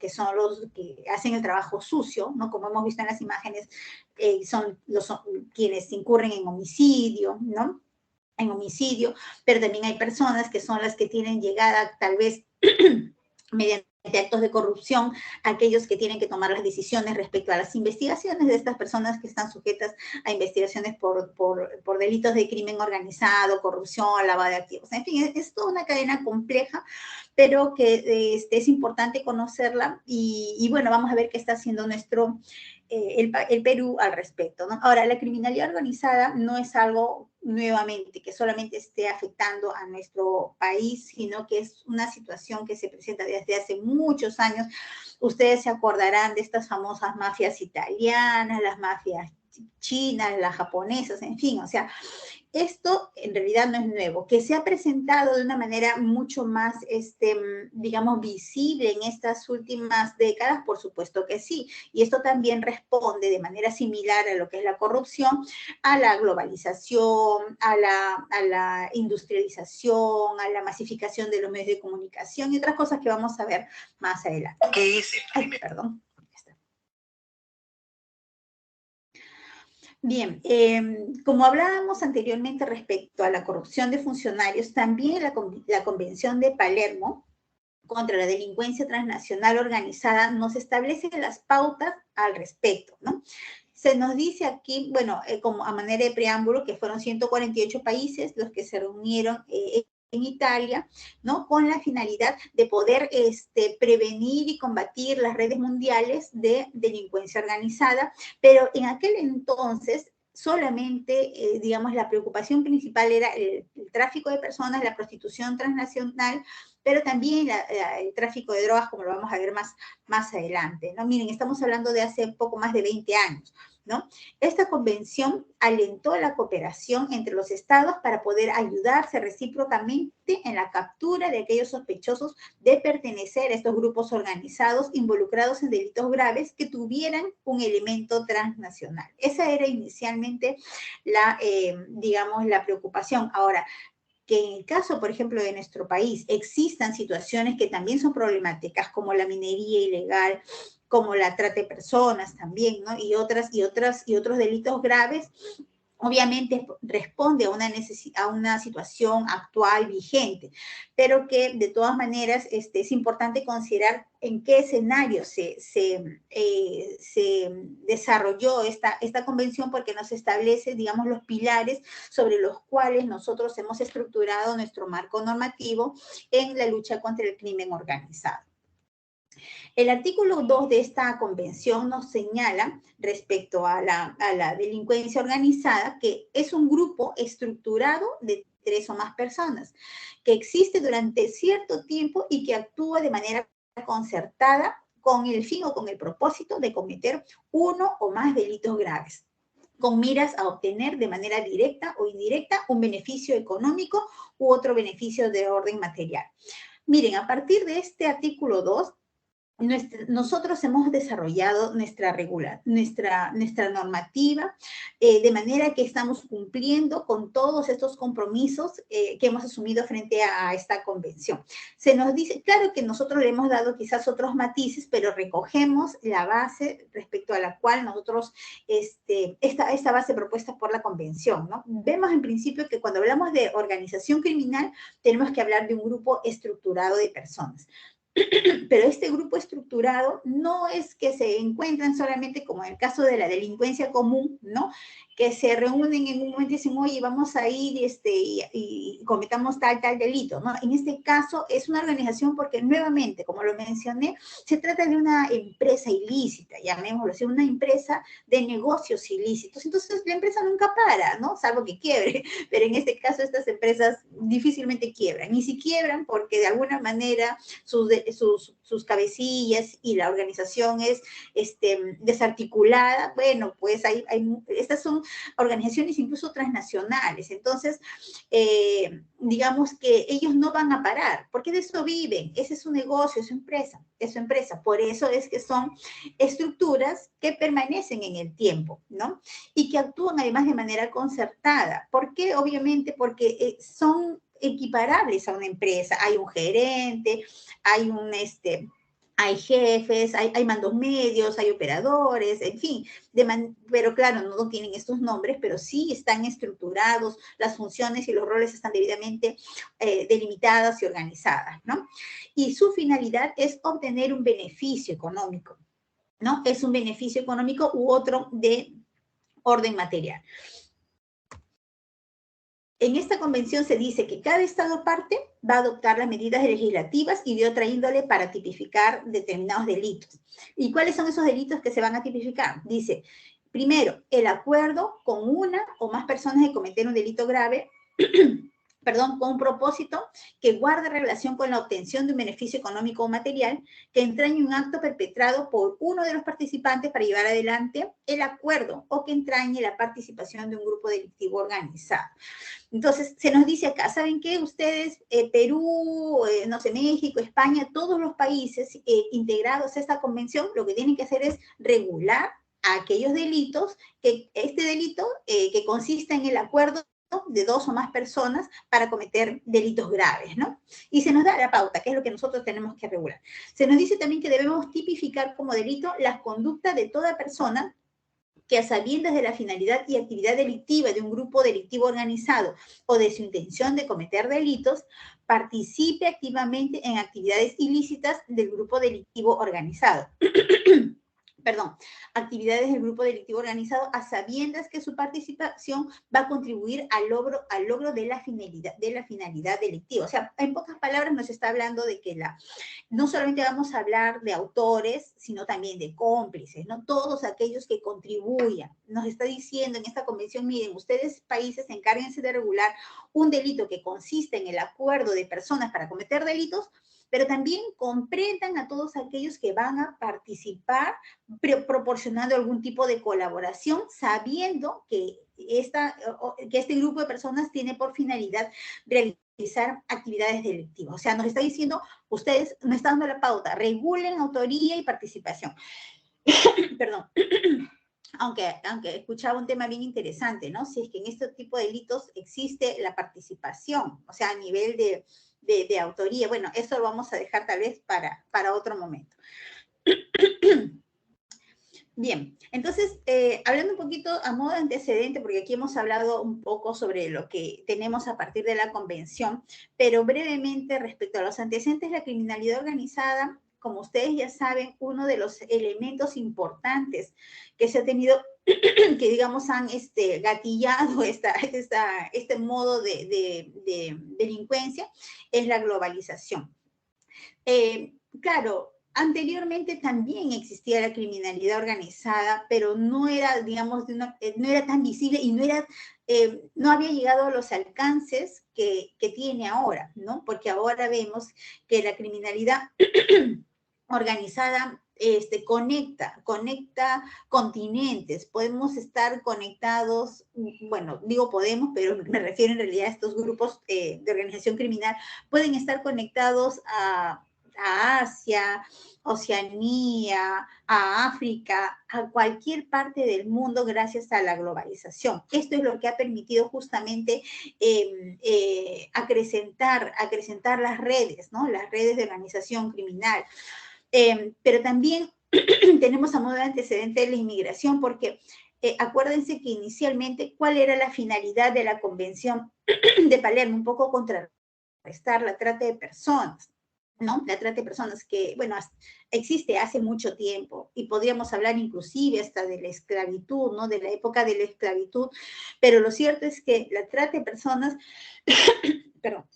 que son los que hacen el trabajo sucio, ¿no? Como hemos visto en las imágenes, son quienes incurren en homicidio, ¿no? En homicidio, pero también hay personas que son las que tienen llegada tal vez mediante de actos de corrupción, aquellos que tienen que tomar las decisiones respecto a las investigaciones de estas personas que están sujetas a investigaciones por delitos de crimen organizado, corrupción, lavado de activos. En fin, es toda una cadena compleja, pero que es importante conocerla y bueno, vamos a ver qué está haciendo el Perú al respecto, ¿no? Ahora, la criminalidad organizada no es algo nuevamente que solamente esté afectando a nuestro país, sino que es una situación que se presenta desde hace muchos años. Ustedes se acordarán de estas famosas mafias italianas, las mafias chinas, las japonesas, en fin, o sea, esto en realidad no es nuevo, que se ha presentado de una manera mucho más, digamos, visible en estas últimas décadas, por supuesto que sí, y esto también responde de manera similar a lo que es la corrupción, a la globalización, a la industrialización, a la masificación de los medios de comunicación y otras cosas que vamos a ver más adelante. ¿Qué es el crimen? Ay, perdón. Bien, como hablábamos anteriormente respecto a la corrupción de funcionarios, también la Convención de Palermo contra la delincuencia transnacional organizada nos establece las pautas al respecto, ¿no? Se nos dice aquí, bueno, como a manera de preámbulo, que fueron 148 países los que se reunieron en Italia, ¿no? Con la finalidad de poder prevenir y combatir las redes mundiales de delincuencia organizada, pero en aquel entonces solamente, digamos, la preocupación principal era el tráfico de personas, la prostitución transnacional, pero también el tráfico de drogas, como lo vamos a ver más adelante, ¿no? Miren, estamos hablando de hace poco más de 20 años, ¿no? Esta convención alentó la cooperación entre los estados para poder ayudarse recíprocamente en la captura de aquellos sospechosos de pertenecer a estos grupos organizados involucrados en delitos graves que tuvieran un elemento transnacional. Esa era inicialmente digamos, la preocupación. Ahora, que en el caso, por ejemplo, de nuestro país, existan situaciones que también son problemáticas, como la minería ilegal, como la trata de personas también, ¿no? Y otros delitos graves, obviamente responde a una situación actual vigente, pero que de todas maneras es importante considerar en qué escenario se desarrolló esta convención, porque nos establece, digamos, los pilares sobre los cuales nosotros hemos estructurado nuestro marco normativo en la lucha contra el crimen organizado. El artículo 2 de esta convención nos señala respecto a la delincuencia organizada que es un grupo estructurado de 3 o más personas, que existe durante cierto tiempo y que actúa de manera concertada con el fin o con el propósito de cometer uno o más delitos graves, con miras a obtener de manera directa o indirecta un beneficio económico u otro beneficio de orden material. Miren, a partir de este artículo 2, nosotros hemos desarrollado nuestra normativa de manera que estamos cumpliendo con todos estos compromisos que hemos asumido frente a esta convención. Se nos dice, claro que nosotros le hemos dado quizás otros matices, pero recogemos la base respecto a la cual nosotros, esta base propuesta por la convención, ¿no? Vemos en principio que cuando hablamos de organización criminal, tenemos que hablar de un grupo estructurado de personas. Pero este grupo estructurado no es que se encuentran solamente como en el caso de la delincuencia común, ¿no? Que se reúnen en un momento y dicen, oye, vamos a ir y cometamos tal delito, ¿no? En este caso es una organización porque nuevamente, como lo mencioné, se trata de una empresa ilícita, llamémoslo así, una empresa de negocios ilícitos. Entonces la empresa nunca para, ¿no? Salvo que quiebre, pero en este caso estas empresas difícilmente quiebran, y si quiebran porque de alguna manera sus cabecillas y la organización es desarticulada, bueno, pues estas son organizaciones incluso transnacionales, entonces digamos que ellos no van a parar, porque de eso viven, ese es su negocio, es su empresa, por eso es que son estructuras que permanecen en el tiempo, ¿no? Y que actúan además de manera concertada. ¿Por qué? Obviamente porque son equiparables a una empresa, hay un gerente, hay hay jefes, hay mandos medios, hay operadores, en fin, pero claro, no tienen estos nombres, pero sí están estructurados, las funciones y los roles están debidamente delimitadas y organizadas, ¿no? Y su finalidad es obtener un beneficio económico, ¿no? Es un beneficio económico u otro de orden material. En esta convención se dice que cada Estado parte va a adoptar las medidas legislativas y de otra índole para tipificar determinados delitos. ¿Y cuáles son esos delitos que se van a tipificar? Dice, primero, el acuerdo con una o más personas de cometer un delito grave, perdón, con un propósito que guarde relación con la obtención de un beneficio económico o material que entrañe un acto perpetrado por uno de los participantes para llevar adelante el acuerdo o que entrañe la participación de un grupo delictivo organizado. Entonces, se nos dice acá, ¿saben qué? Ustedes, Perú, no sé, México, España, todos los países integrados a esta convención, lo que tienen que hacer es regular a aquellos delitos, este delito que consiste en el acuerdo de dos o más personas para cometer delitos graves, ¿no? Y se nos da la pauta, que es lo que nosotros tenemos que regular. Se nos dice también que debemos tipificar como delito las conductas de toda persona que a sabiendas de la finalidad y actividad delictiva de un grupo delictivo organizado o de su intención de cometer delitos, participe activamente en actividades ilícitas del grupo delictivo organizado. Perdón, actividades del grupo delictivo organizado a sabiendas que su participación va a contribuir al logro de la finalidad delictiva. O sea, en pocas palabras nos está hablando de que no solamente vamos a hablar de autores, sino también de cómplices, ¿no? Todos aquellos que contribuyan. Nos está diciendo en esta convención, miren, ustedes países encárguense de regular un delito que consiste en el acuerdo de personas para cometer delitos, pero también comprendan a todos aquellos que van a participar proporcionando algún tipo de colaboración, sabiendo que este grupo de personas tiene por finalidad realizar actividades delictivas. O sea, nos está diciendo, ustedes nos están dando la pauta, regulen autoría y participación. Perdón. Aunque escuchaba un tema bien interesante, ¿no? Si es que en este tipo de delitos existe la participación, o sea, a nivel de autoría. Bueno, eso lo vamos a dejar tal vez para otro momento. Bien, entonces, hablando un poquito a modo de antecedente, porque aquí hemos hablado un poco sobre lo que tenemos a partir de la convención, pero brevemente respecto a los antecedentes de la criminalidad organizada, como ustedes ya saben, uno de los elementos importantes que se ha tenido, que digamos han gatillado este modo de delincuencia, es la globalización. Claro, anteriormente también existía la criminalidad organizada, pero no era, digamos, no era tan visible y no había llegado a los alcances que tiene ahora, ¿no? Porque ahora vemos que la criminalidad organizada conecta continentes, podemos estar conectados, bueno, digo podemos, pero me refiero en realidad a estos grupos de organización criminal, pueden estar conectados a Asia, Oceanía, a África, a cualquier parte del mundo gracias a la globalización. Esto es lo que ha permitido justamente acrecentar las redes, ¿no? Las redes de organización criminal. Pero también tenemos a modo de antecedente la inmigración, porque acuérdense que inicialmente, ¿cuál era la finalidad de la Convención de Palermo? Un poco contrarrestar la trata de personas, ¿no? La trata de personas que, bueno, existe hace mucho tiempo y podríamos hablar inclusive hasta de la esclavitud, ¿no? De la época de la esclavitud, pero lo cierto es que la trata de personas, perdón,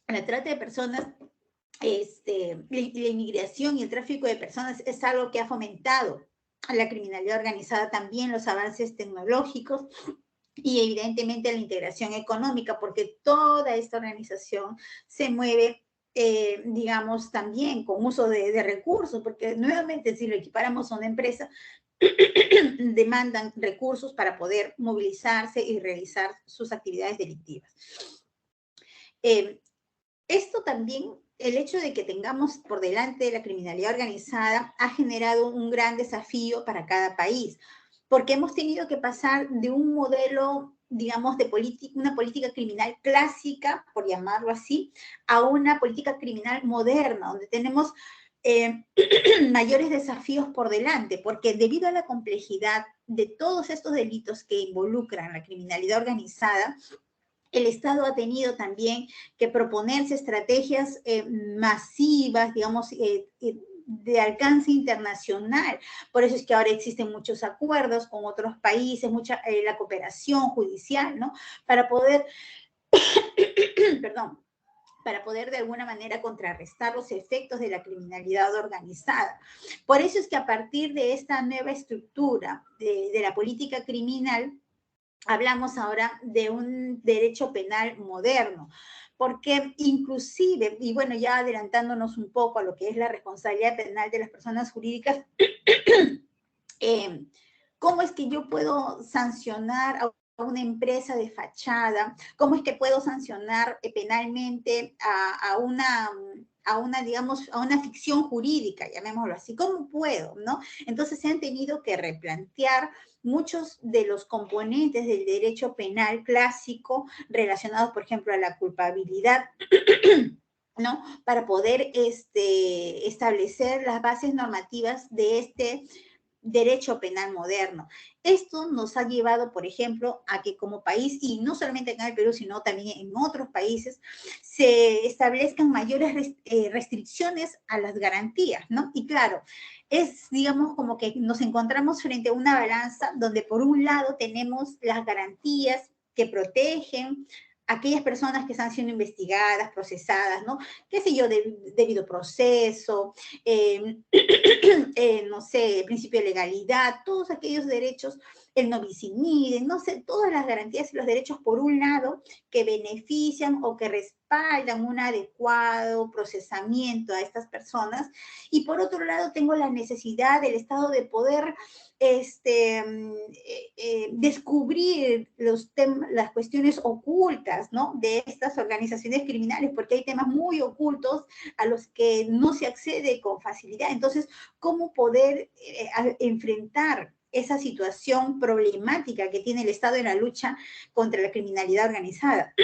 la trata de personas, la inmigración y el tráfico de personas es algo que ha fomentado a la criminalidad organizada, también los avances tecnológicos y evidentemente la integración económica, porque toda esta organización se mueve, digamos, también con uso de recursos, porque nuevamente si lo equiparamos a una empresa, demandan recursos para poder movilizarse y realizar sus actividades delictivas. Esto también, el hecho de que tengamos por delante la criminalidad organizada ha generado un gran desafío para cada país, porque hemos tenido que pasar de un modelo digamos, de una política criminal clásica, por llamarlo así, a una política criminal moderna, donde tenemos mayores desafíos por delante, porque debido a la complejidad de todos estos delitos que involucran la criminalidad organizada, el Estado ha tenido también que proponerse estrategias masivas, digamos, de alcance internacional. Por eso es que ahora existen muchos acuerdos con otros países, la cooperación judicial, ¿no? Para poder, perdón, para poder de alguna manera contrarrestar los efectos de la criminalidad organizada. Por eso es que a partir de esta nueva estructura de la política criminal, hablamos ahora de un derecho penal moderno, porque inclusive, y bueno, ya adelantándonos un poco a lo que es la responsabilidad penal de las personas jurídicas, ¿cómo es que yo puedo sancionar a una empresa de fachada? ¿Cómo es que puedo sancionar penalmente a una, digamos, a una ficción jurídica, llamémoslo así? ¿Cómo puedo, no? Entonces se han tenido que replantear muchos de los componentes del derecho penal clásico relacionados, por ejemplo, a la culpabilidad, ¿no? Para poder establecer las bases normativas de este derecho penal moderno. Esto nos ha llevado, por ejemplo, a que como país, y no solamente acá en el Perú, sino también en otros países, se establezcan mayores restricciones a las garantías, ¿no? Y claro, es, digamos, como que nos encontramos frente a una balanza donde por un lado tenemos las garantías que protegen a aquellas personas que están siendo investigadas, procesadas, ¿no? Qué sé yo, debido proceso, no sé, principio de legalidad, todos aquellos derechos, el no bis in idem, no sé, todas las garantías y los derechos por un lado que benefician o que respaldan un adecuado procesamiento a estas personas, y por otro lado tengo la necesidad del Estado de poder descubrir las cuestiones ocultas, ¿no? De estas organizaciones criminales, porque hay temas muy ocultos a los que no se accede con facilidad. Entonces, ¿cómo poder enfrentar esa situación problemática que tiene el Estado en la lucha contra la criminalidad organizada?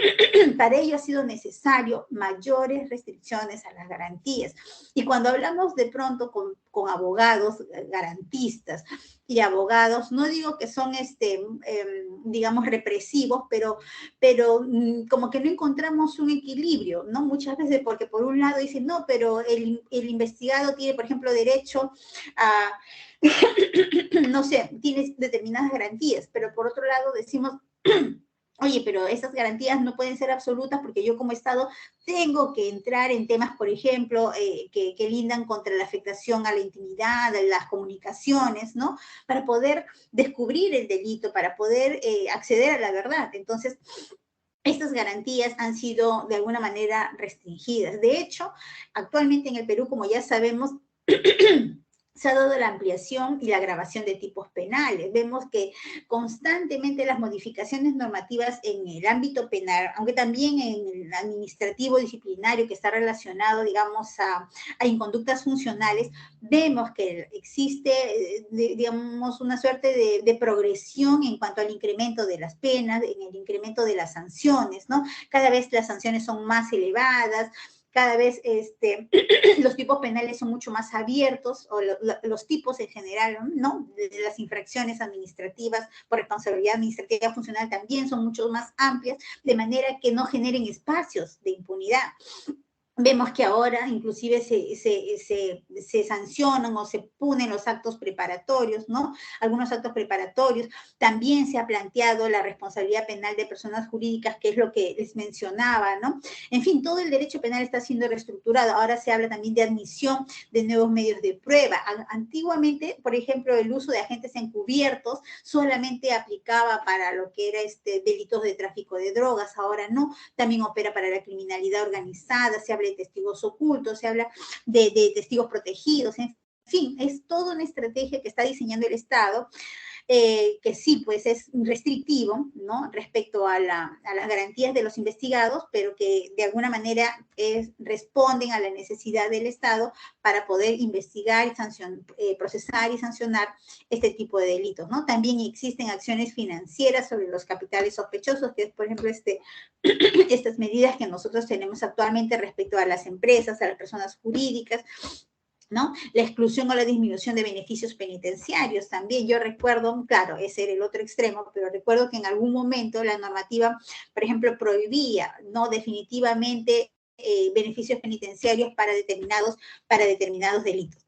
Para ello ha sido necesario mayores restricciones a las garantías. Y cuando hablamos de pronto con abogados garantistas y abogados, no digo que son, digamos, represivos, pero como que no encontramos un equilibrio, ¿no? Muchas veces porque por un lado dicen, no, pero el investigado tiene, por ejemplo, derecho a, no sé, tiene determinadas garantías, pero por otro lado decimos, oye, pero esas garantías no pueden ser absolutas porque yo como Estado tengo que entrar en temas, por ejemplo, que lindan contra la afectación a la intimidad, a las comunicaciones, ¿no? Para poder descubrir el delito, para poder acceder a la verdad. Entonces, estas garantías han sido de alguna manera restringidas. De hecho, actualmente en el Perú, como ya sabemos, se ha dado la ampliación y la agravación de tipos penales. Vemos que constantemente las modificaciones normativas en el ámbito penal, aunque también en el administrativo disciplinario que está relacionado, digamos, a inconductas funcionales, vemos que existe, digamos, una suerte de progresión en cuanto al incremento de las penas, en el incremento de las sanciones, ¿no? Cada vez las sanciones son más elevadas, cada vez los tipos penales son mucho más abiertos, o los tipos en general, ¿no? De las infracciones administrativas por responsabilidad administrativa funcional también son mucho más amplias, de manera que no generen espacios de impunidad. Vemos que ahora inclusive se sancionan o se punen los actos preparatorios, ¿no? Algunos actos preparatorios. También se ha planteado la responsabilidad penal de personas jurídicas, que es lo que les mencionaba, ¿no? En fin, todo el derecho penal está siendo reestructurado. Ahora se habla también de admisión de nuevos medios de prueba. Antiguamente, por ejemplo, el uso de agentes encubiertos solamente aplicaba para lo que era delitos de tráfico de drogas. Ahora no, también opera para la criminalidad organizada, se habla de testigos ocultos, se habla de testigos protegidos, en fin, es toda una estrategia que está diseñando el Estado que sí, pues es restrictivo, ¿no? Respecto a las garantías de los investigados, pero que de alguna manera responden a la necesidad del Estado para poder investigar, procesar y sancionar este tipo de delitos, ¿no? También existen acciones financieras sobre los capitales sospechosos, que es, por ejemplo, estas medidas que nosotros tenemos actualmente respecto a las empresas, a las personas jurídicas, ¿no? La exclusión o la disminución de beneficios penitenciarios también. Yo recuerdo, claro, ese era el otro extremo, pero recuerdo que en algún momento la normativa, por ejemplo, prohibía, ¿no? Definitivamente beneficios penitenciarios para determinados delitos.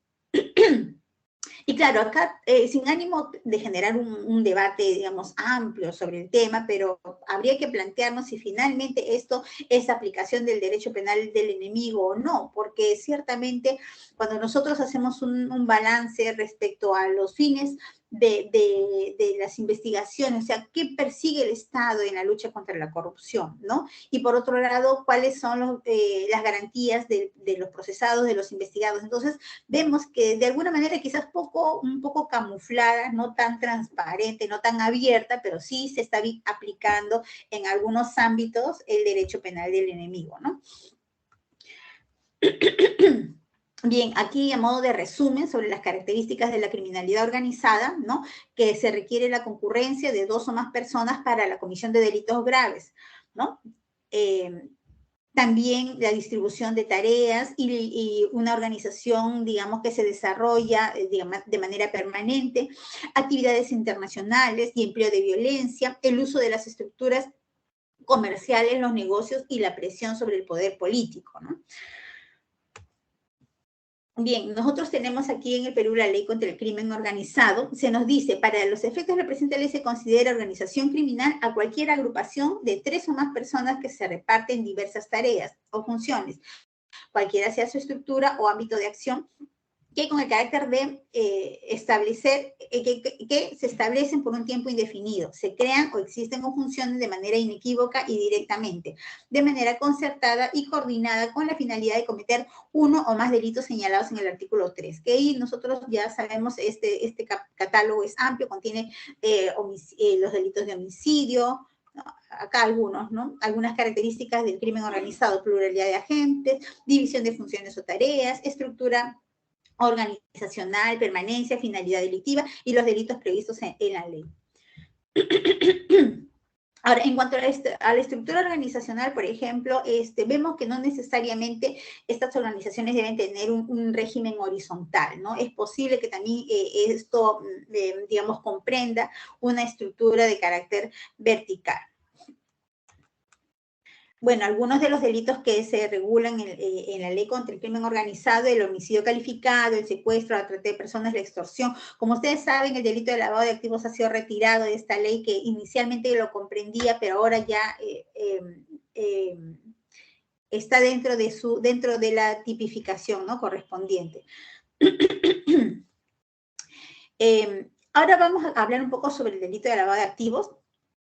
Y claro, acá sin ánimo de generar un debate, digamos, amplio sobre el tema, pero habría que plantearnos si finalmente esto es aplicación del derecho penal del enemigo o no, porque ciertamente cuando nosotros hacemos un balance respecto a los fines de las investigaciones, o sea, ¿qué persigue el Estado en la lucha contra la corrupción, ¿no? Y por otro lado, ¿cuáles son las garantías de los procesados, de los investigados? Entonces, vemos que de alguna manera quizás un poco camuflada, no tan transparente, no tan abierta, pero sí se está aplicando en algunos ámbitos el derecho penal del enemigo, ¿no? Bien, aquí a modo de resumen sobre las características de la criminalidad organizada, ¿no? Que se requiere la concurrencia de 2 o más personas para la comisión de delitos graves, ¿no? También la distribución de tareas y una organización, digamos, que se desarrolla de manera permanente, actividades internacionales y empleo de violencia, el uso de las estructuras comerciales, los negocios y la presión sobre el poder político, ¿no? Bien, nosotros tenemos aquí en el Perú la ley contra el crimen organizado. Se nos dice, para los efectos de la presente ley se considera organización criminal a cualquier agrupación de 3 o más personas que se reparten diversas tareas o funciones, cualquiera sea su estructura o ámbito de acción, que con el carácter de establecer, que se establecen por un tiempo indefinido, se crean o existen o funcionan de manera inequívoca y directamente, de manera concertada y coordinada con la finalidad de cometer uno o más delitos señalados en el artículo 3, que ahí nosotros ya sabemos, este catálogo es amplio, contiene los delitos de homicidio, acá algunos, ¿no? Algunas características del crimen organizado, pluralidad de agentes, división de funciones o tareas, estructura organizacional, permanencia, finalidad delictiva y los delitos previstos en la ley. Ahora, en cuanto a la estructura organizacional, por ejemplo, vemos que no necesariamente estas organizaciones deben tener un régimen horizontal, ¿no? Es posible que también esto, digamos, comprenda una estructura de carácter vertical. Bueno, algunos de los delitos que se regulan en la ley contra el crimen organizado, el homicidio calificado, el secuestro, la trata de personas, la extorsión. Como ustedes saben, el delito de lavado de activos ha sido retirado de esta ley que inicialmente lo comprendía, pero ahora ya está dentro de la tipificación, ¿no? Correspondiente. Ahora vamos a hablar un poco sobre el delito de lavado de activos.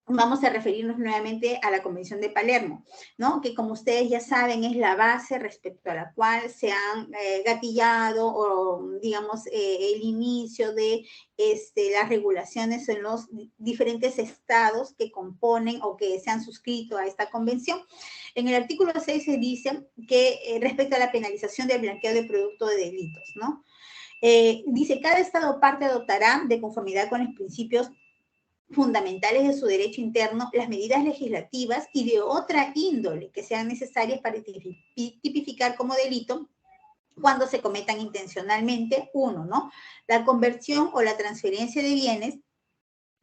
Vamos a referirnos nuevamente a la Convención de Palermo, ¿no? Que como ustedes ya saben es la base respecto a la cual se han gatillado o, digamos, el inicio de las regulaciones en los diferentes estados que componen o que se han suscrito a esta convención. En el artículo 6 se dice que respecto a la penalización del blanqueo de producto de delitos, ¿no? Dice, cada estado parte adoptará, de conformidad con los principios fundamentales de su derecho interno, las medidas legislativas y de otra índole que sean necesarias para tipificar como delito cuando se cometan intencionalmente, ¿no? La conversión o la transferencia de bienes,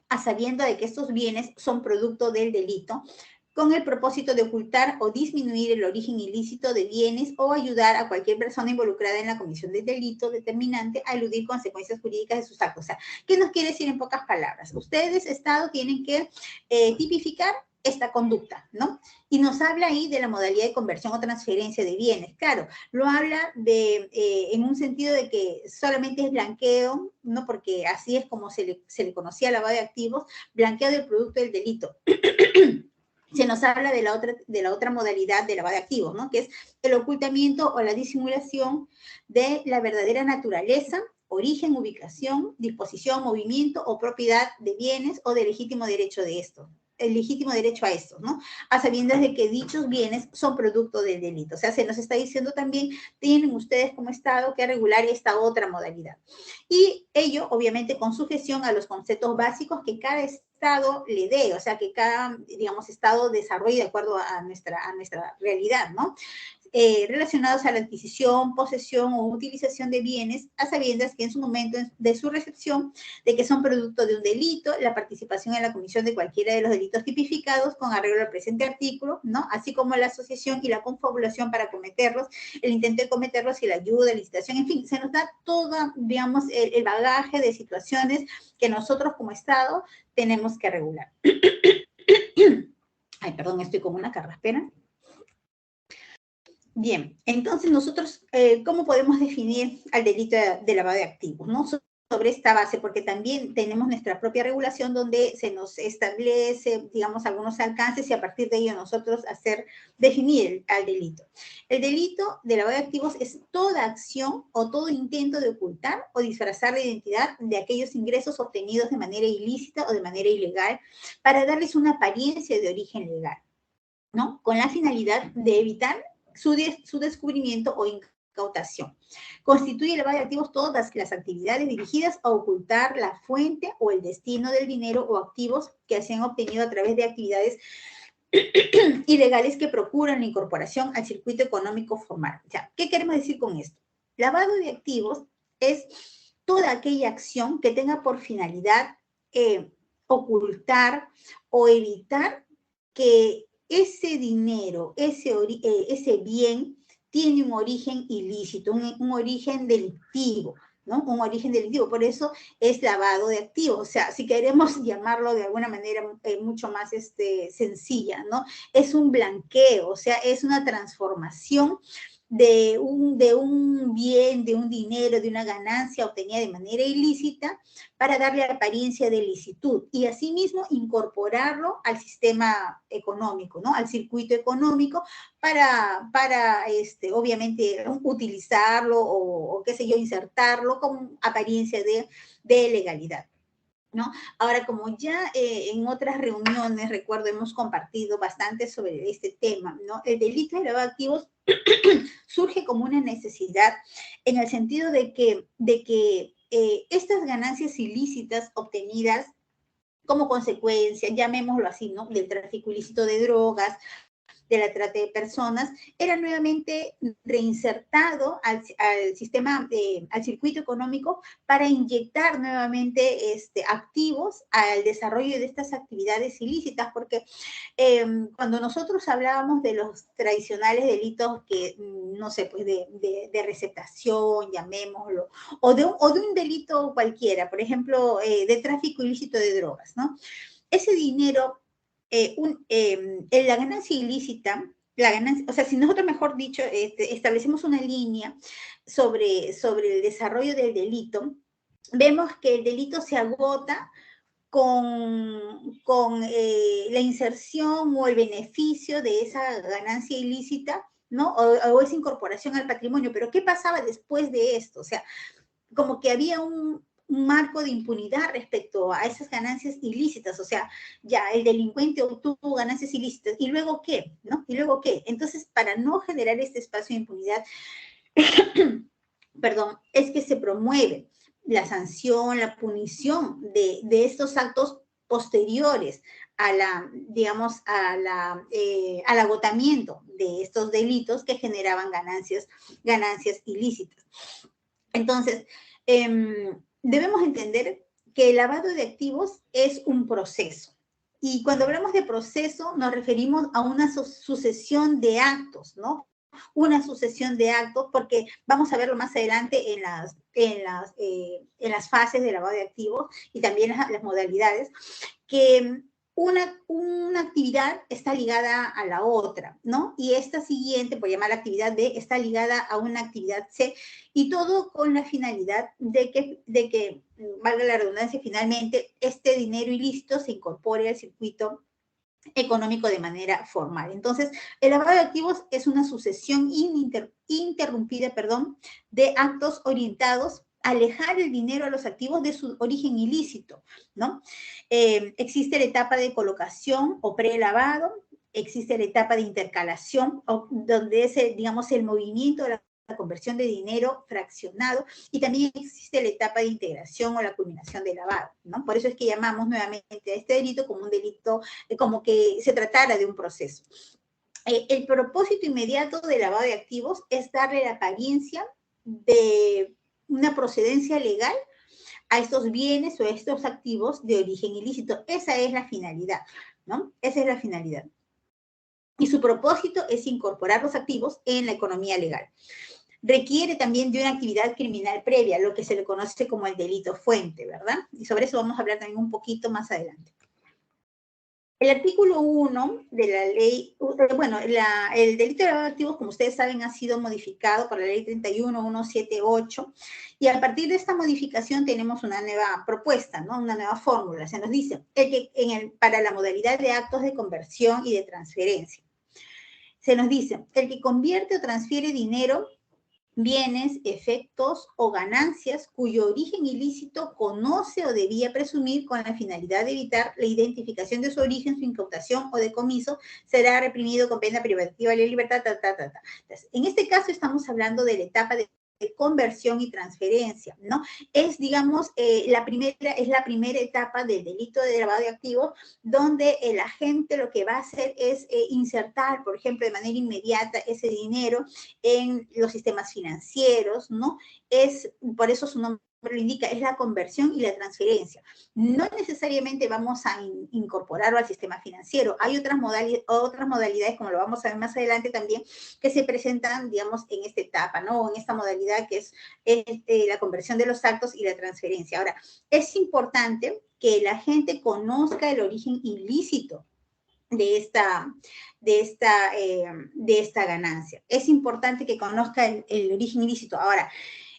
a sabiendo de que estos bienes son producto del delito, con el propósito de ocultar o disminuir el origen ilícito de bienes o ayudar a cualquier persona involucrada en la comisión del delito determinante a eludir consecuencias jurídicas de sus actos. O sea, ¿qué nos quiere decir en pocas palabras? Ustedes, Estado, tienen que tipificar esta conducta, ¿no? Y nos habla ahí de la modalidad de conversión o transferencia de bienes. Claro, lo habla en un sentido de que solamente es blanqueo, ¿no? Porque así es como se le conocía lavado de activos, blanqueo del producto del delito. Se nos habla de la otra modalidad de lavado de activos, ¿no? Que es el ocultamiento o la disimulación de la verdadera naturaleza origen, ubicación, disposición, movimiento o propiedad de bienes o de legítimo derecho de estos. El legítimo derecho a estos, ¿no? A sabiendas de que dichos bienes son producto del delito. O sea, se nos está diciendo también, tienen ustedes como Estado que regular esta otra modalidad. Y ello, obviamente, con sujeción a los conceptos básicos que cada Estado le dé, o sea, que cada, digamos, Estado desarrolle de acuerdo a nuestra realidad, ¿no? Relacionados a la adquisición, posesión o utilización de bienes, a sabiendas que en su momento de su recepción, de que son producto de un delito, la participación en la comisión de cualquiera de los delitos tipificados con arreglo al presente artículo, ¿no? Así como la asociación y la confabulación para cometerlos, el intento de cometerlos y la ayuda, la licitación, en fin, se nos da todo, digamos, el bagaje de situaciones que nosotros como Estado tenemos que regular. Ay, perdón, estoy con una carraspera. Bien, entonces nosotros, ¿cómo podemos definir al delito de lavado de activos? ¿No? Sobre esta base, porque también tenemos nuestra propia regulación donde se nos establece, digamos, algunos alcances y a partir de ello nosotros definir al delito. El delito de lavado de activos es toda acción o todo intento de ocultar o disfrazar la identidad de aquellos ingresos obtenidos de manera ilícita o de manera ilegal para darles una apariencia de origen legal, ¿no? Con la finalidad de evitar su descubrimiento o incautación. Constituye el lavado de activos todas las actividades dirigidas a ocultar la fuente o el destino del dinero o activos que se han obtenido a través de actividades ilegales que procuran la incorporación al circuito económico formal. O sea, ¿qué queremos decir con esto? Lavado de activos es toda aquella acción que tenga por finalidad ocultar o evitar que ese dinero, ese bien, tiene un origen ilícito, un origen delictivo, ¿no? Un origen delictivo, por eso es lavado de activos. O sea, si queremos llamarlo de alguna manera mucho más sencilla, ¿no? Es un blanqueo, o sea, es una transformación de un bien, de un dinero, de una ganancia obtenida de manera ilícita para darle apariencia de licitud y asimismo incorporarlo al sistema económico, ¿no? Al circuito económico para obviamente utilizarlo o qué sé yo, insertarlo con apariencia de legalidad, ¿no? Ahora, como ya en otras reuniones, recuerdo, hemos compartido bastante sobre este tema, ¿no? El delito de lavado de activos surge como una necesidad en el sentido de que estas ganancias ilícitas obtenidas como consecuencia, llamémoslo así, ¿no? Del tráfico ilícito de drogas, de la trata de personas, era nuevamente reinsertado al sistema, al circuito económico para inyectar nuevamente activos al desarrollo de estas actividades ilícitas, porque cuando nosotros hablábamos de los tradicionales delitos que, no sé, pues de receptación, llamémoslo, o de un delito cualquiera, por ejemplo, de tráfico ilícito de drogas, ¿no? Ese dinero, la ganancia ilícita, o sea, si nosotros, mejor dicho, establecemos una línea sobre el desarrollo del delito, vemos que el delito se agota con la inserción o el beneficio de esa ganancia ilícita, ¿no? O esa incorporación al patrimonio. Pero ¿qué pasaba después de esto? O sea, como que había un marco de impunidad respecto a esas ganancias ilícitas, o sea, ya el delincuente obtuvo ganancias ilícitas, ¿y luego qué? ¿No? ¿Y luego qué? Entonces, para no generar este espacio de impunidad, perdón, es que se promueve la sanción, la punición de estos actos posteriores a la, digamos, al agotamiento de estos delitos que generaban ganancias ilícitas. Entonces, debemos entender que el lavado de activos es un proceso. Y cuando hablamos de proceso, nos referimos a una sucesión de actos, ¿no? Una sucesión de actos, porque vamos a verlo más adelante en las fases de lavado de activos y también las modalidades, que una actividad está ligada a la otra, ¿no? Y esta siguiente, por llamar la actividad B, está ligada a una actividad C, y todo con la finalidad de que, valga la redundancia, finalmente este dinero ilícito se incorpore al circuito económico de manera formal. Entonces, el lavado de activos es una sucesión interrumpida, de actos orientados alejar el dinero a los activos de su origen ilícito, ¿no? Existe la etapa de colocación o prelavado, existe la etapa de intercalación, donde es, digamos, el movimiento de la conversión de dinero fraccionado, y también existe la etapa de integración o la culminación de lavado, ¿no? Por eso es que llamamos nuevamente a este delito como un delito, como que se tratara de un proceso. El propósito inmediato del lavado de activos es darle la apariencia de una procedencia legal a estos bienes o a estos activos de origen ilícito. Esa es la finalidad, ¿no? Esa es la finalidad. Y su propósito es incorporar los activos en la economía legal. Requiere también de una actividad criminal previa, lo que se le conoce como el delito fuente, ¿verdad? Y sobre eso vamos a hablar también un poquito más adelante. El artículo 1 de la ley, bueno, el delito de lavado de activos, como ustedes saben, ha sido modificado por la ley 31178, y a partir de esta modificación tenemos una nueva propuesta, ¿no? Una nueva fórmula. Se nos dice para la modalidad de actos de conversión y de transferencia. Se nos dice, el que convierte o transfiere dinero, bienes, efectos o ganancias cuyo origen ilícito conoce o debía presumir con la finalidad de evitar la identificación de su origen, su incautación o decomiso, será reprimido con pena privativa de la libertad, Entonces, en este caso estamos hablando de la etapa de conversión y transferencia, ¿no? Es, digamos, la primera etapa del delito de lavado de activos, donde el agente lo que va a hacer es insertar, por ejemplo, de manera inmediata ese dinero en los sistemas financieros, ¿no? Por eso su nombre lo indica, es la conversión y la transferencia. No necesariamente vamos a incorporarlo al sistema financiero. Hay otras modalidades, como lo vamos a ver más adelante también, que se presentan, digamos, en esta etapa, ¿no? En esta modalidad que es la conversión de los actos y la transferencia. Ahora, es importante que la gente conozca el origen ilícito de esta ganancia. Es importante que conozca el origen ilícito. Ahora,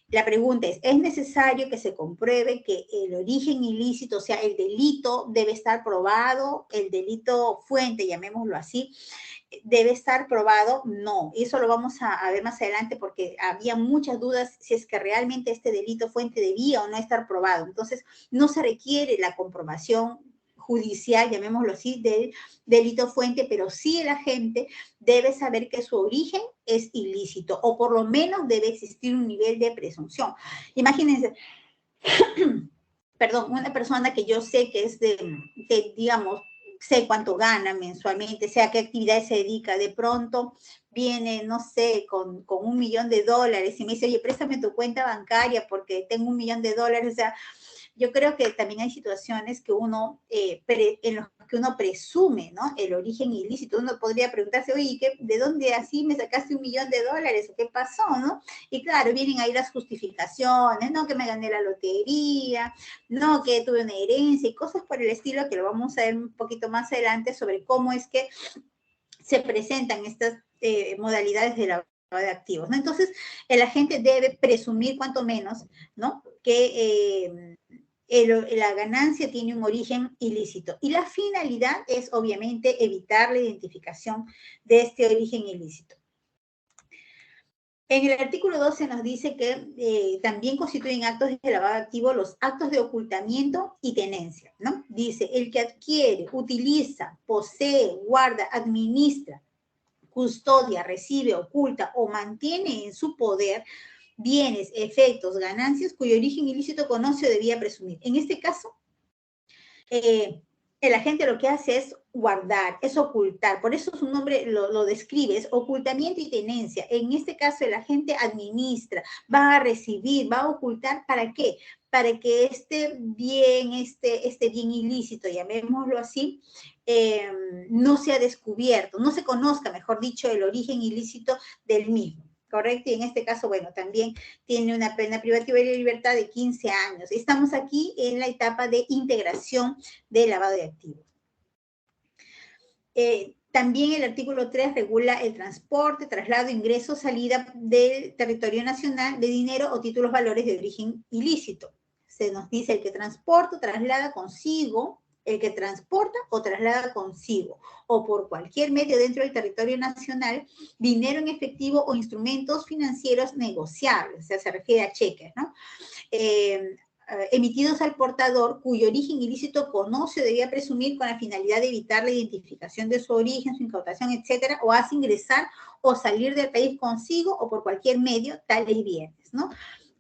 la pregunta ¿es necesario que se compruebe que el origen ilícito, o sea, el delito debe estar probado, el delito fuente, llamémoslo así, debe estar probado? No, eso lo vamos a ver más adelante porque había muchas dudas si es que realmente este delito fuente debía o no estar probado. Entonces, no se requiere la comprobación judicial, llamémoslo así, del delito fuente, pero sí el agente debe saber que su origen es ilícito, o por lo menos debe existir un nivel de presunción. Imagínense, perdón, una persona que yo sé que es digamos, sé cuánto gana mensualmente, sé a qué actividades se dedica, de pronto viene, no sé, con $1 millón y me dice, oye, préstame tu cuenta bancaria porque tengo $1 millón, o sea, yo creo que también hay situaciones que en los que uno presume, ¿no? El origen ilícito. Uno podría preguntarse, oye, ¿de dónde así me sacaste $1 millón? ¿O qué pasó, no? Y claro, vienen ahí las justificaciones, ¿no? Que me gané la lotería, no, que tuve una herencia y cosas por el estilo, que lo vamos a ver un poquito más adelante sobre cómo es que se presentan estas modalidades de lavado de activos, ¿no? Entonces, el agente debe presumir cuanto menos, ¿no? Que la ganancia tiene un origen ilícito. Y la finalidad es, obviamente, evitar la identificación de este origen ilícito. En el artículo 12 nos dice que también constituyen actos de lavado de activos los actos de ocultamiento y tenencia, ¿no? Dice, el que adquiere, utiliza, posee, guarda, administra, custodia, recibe, oculta o mantiene en su poder bienes, efectos, ganancias cuyo origen ilícito conoce o debía presumir. En este caso, el agente lo que hace es guardar, es ocultar. Por eso su nombre lo describe, es ocultamiento y tenencia. En este caso, el agente administra, va a recibir, va a ocultar. ¿Para qué? Para que este bien ilícito, llamémoslo así, no sea descubierto, no se conozca, mejor dicho, el origen ilícito del mismo. ¿Correcto? Y en este caso, bueno, también tiene una pena privativa de libertad de 15 años. Estamos aquí en la etapa de integración del lavado de activos. También el artículo 3 regula el transporte, traslado, ingreso, salida del territorio nacional de dinero o títulos valores de origen ilícito. Se nos dice el que transporta, traslada consigo, el que transporta o traslada consigo, o por cualquier medio dentro del territorio nacional, dinero en efectivo o instrumentos financieros negociables, o sea, se refiere a cheques, ¿no? emitidos al portador cuyo origen ilícito conoce o debía presumir con la finalidad de evitar la identificación de su origen, su incautación, etcétera, o hace ingresar o salir del país consigo o por cualquier medio tales bienes, ¿no?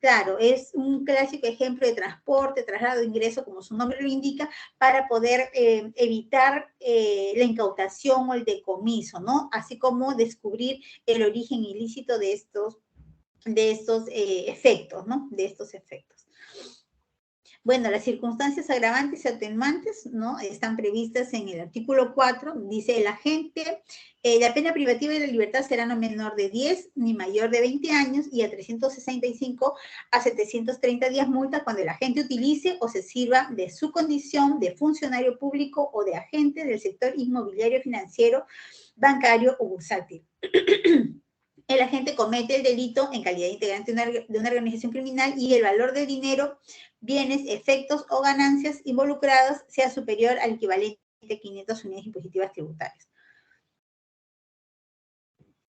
Claro, es un clásico ejemplo de transporte, traslado, ingreso, como su nombre lo indica, para poder evitar la incautación o el decomiso, ¿no? Así como descubrir el origen ilícito de estos efectos, ¿no? De estos efectos. Bueno, las circunstancias agravantes y atenuantes, ¿no? Están previstas en el artículo 4, dice el agente, la pena privativa de la libertad será no menor de 10 ni mayor de 20 años y a 365 a 730 días multa cuando el agente utilice o se sirva de su condición de funcionario público o de agente del sector inmobiliario, financiero, bancario o bursátil. El agente comete el delito en calidad de integrante de una organización criminal y el valor del dinero, bienes, efectos o ganancias involucrados sea superior al equivalente a 500 unidades impositivas tributarias.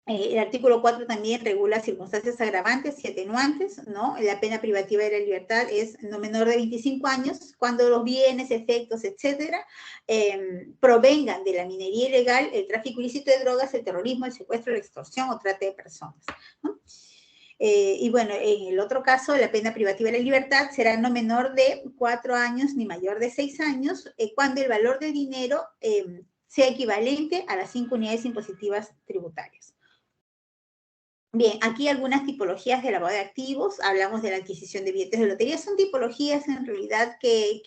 El artículo 4 también regula circunstancias agravantes y atenuantes, ¿no? La pena privativa de la libertad es no menor de 25 años cuando los bienes, efectos, etcétera, provengan de la minería ilegal, el tráfico ilícito de drogas, el terrorismo, el secuestro, la extorsión o trata de personas, ¿no? Y bueno, en el otro caso, la pena privativa de la libertad será no menor de 4 años ni mayor de 6 años cuando el valor del dinero sea equivalente a las 5 unidades impositivas tributarias. Bien, aquí algunas tipologías de lavado de activos, hablamos de la adquisición de billetes de lotería, son tipologías en realidad que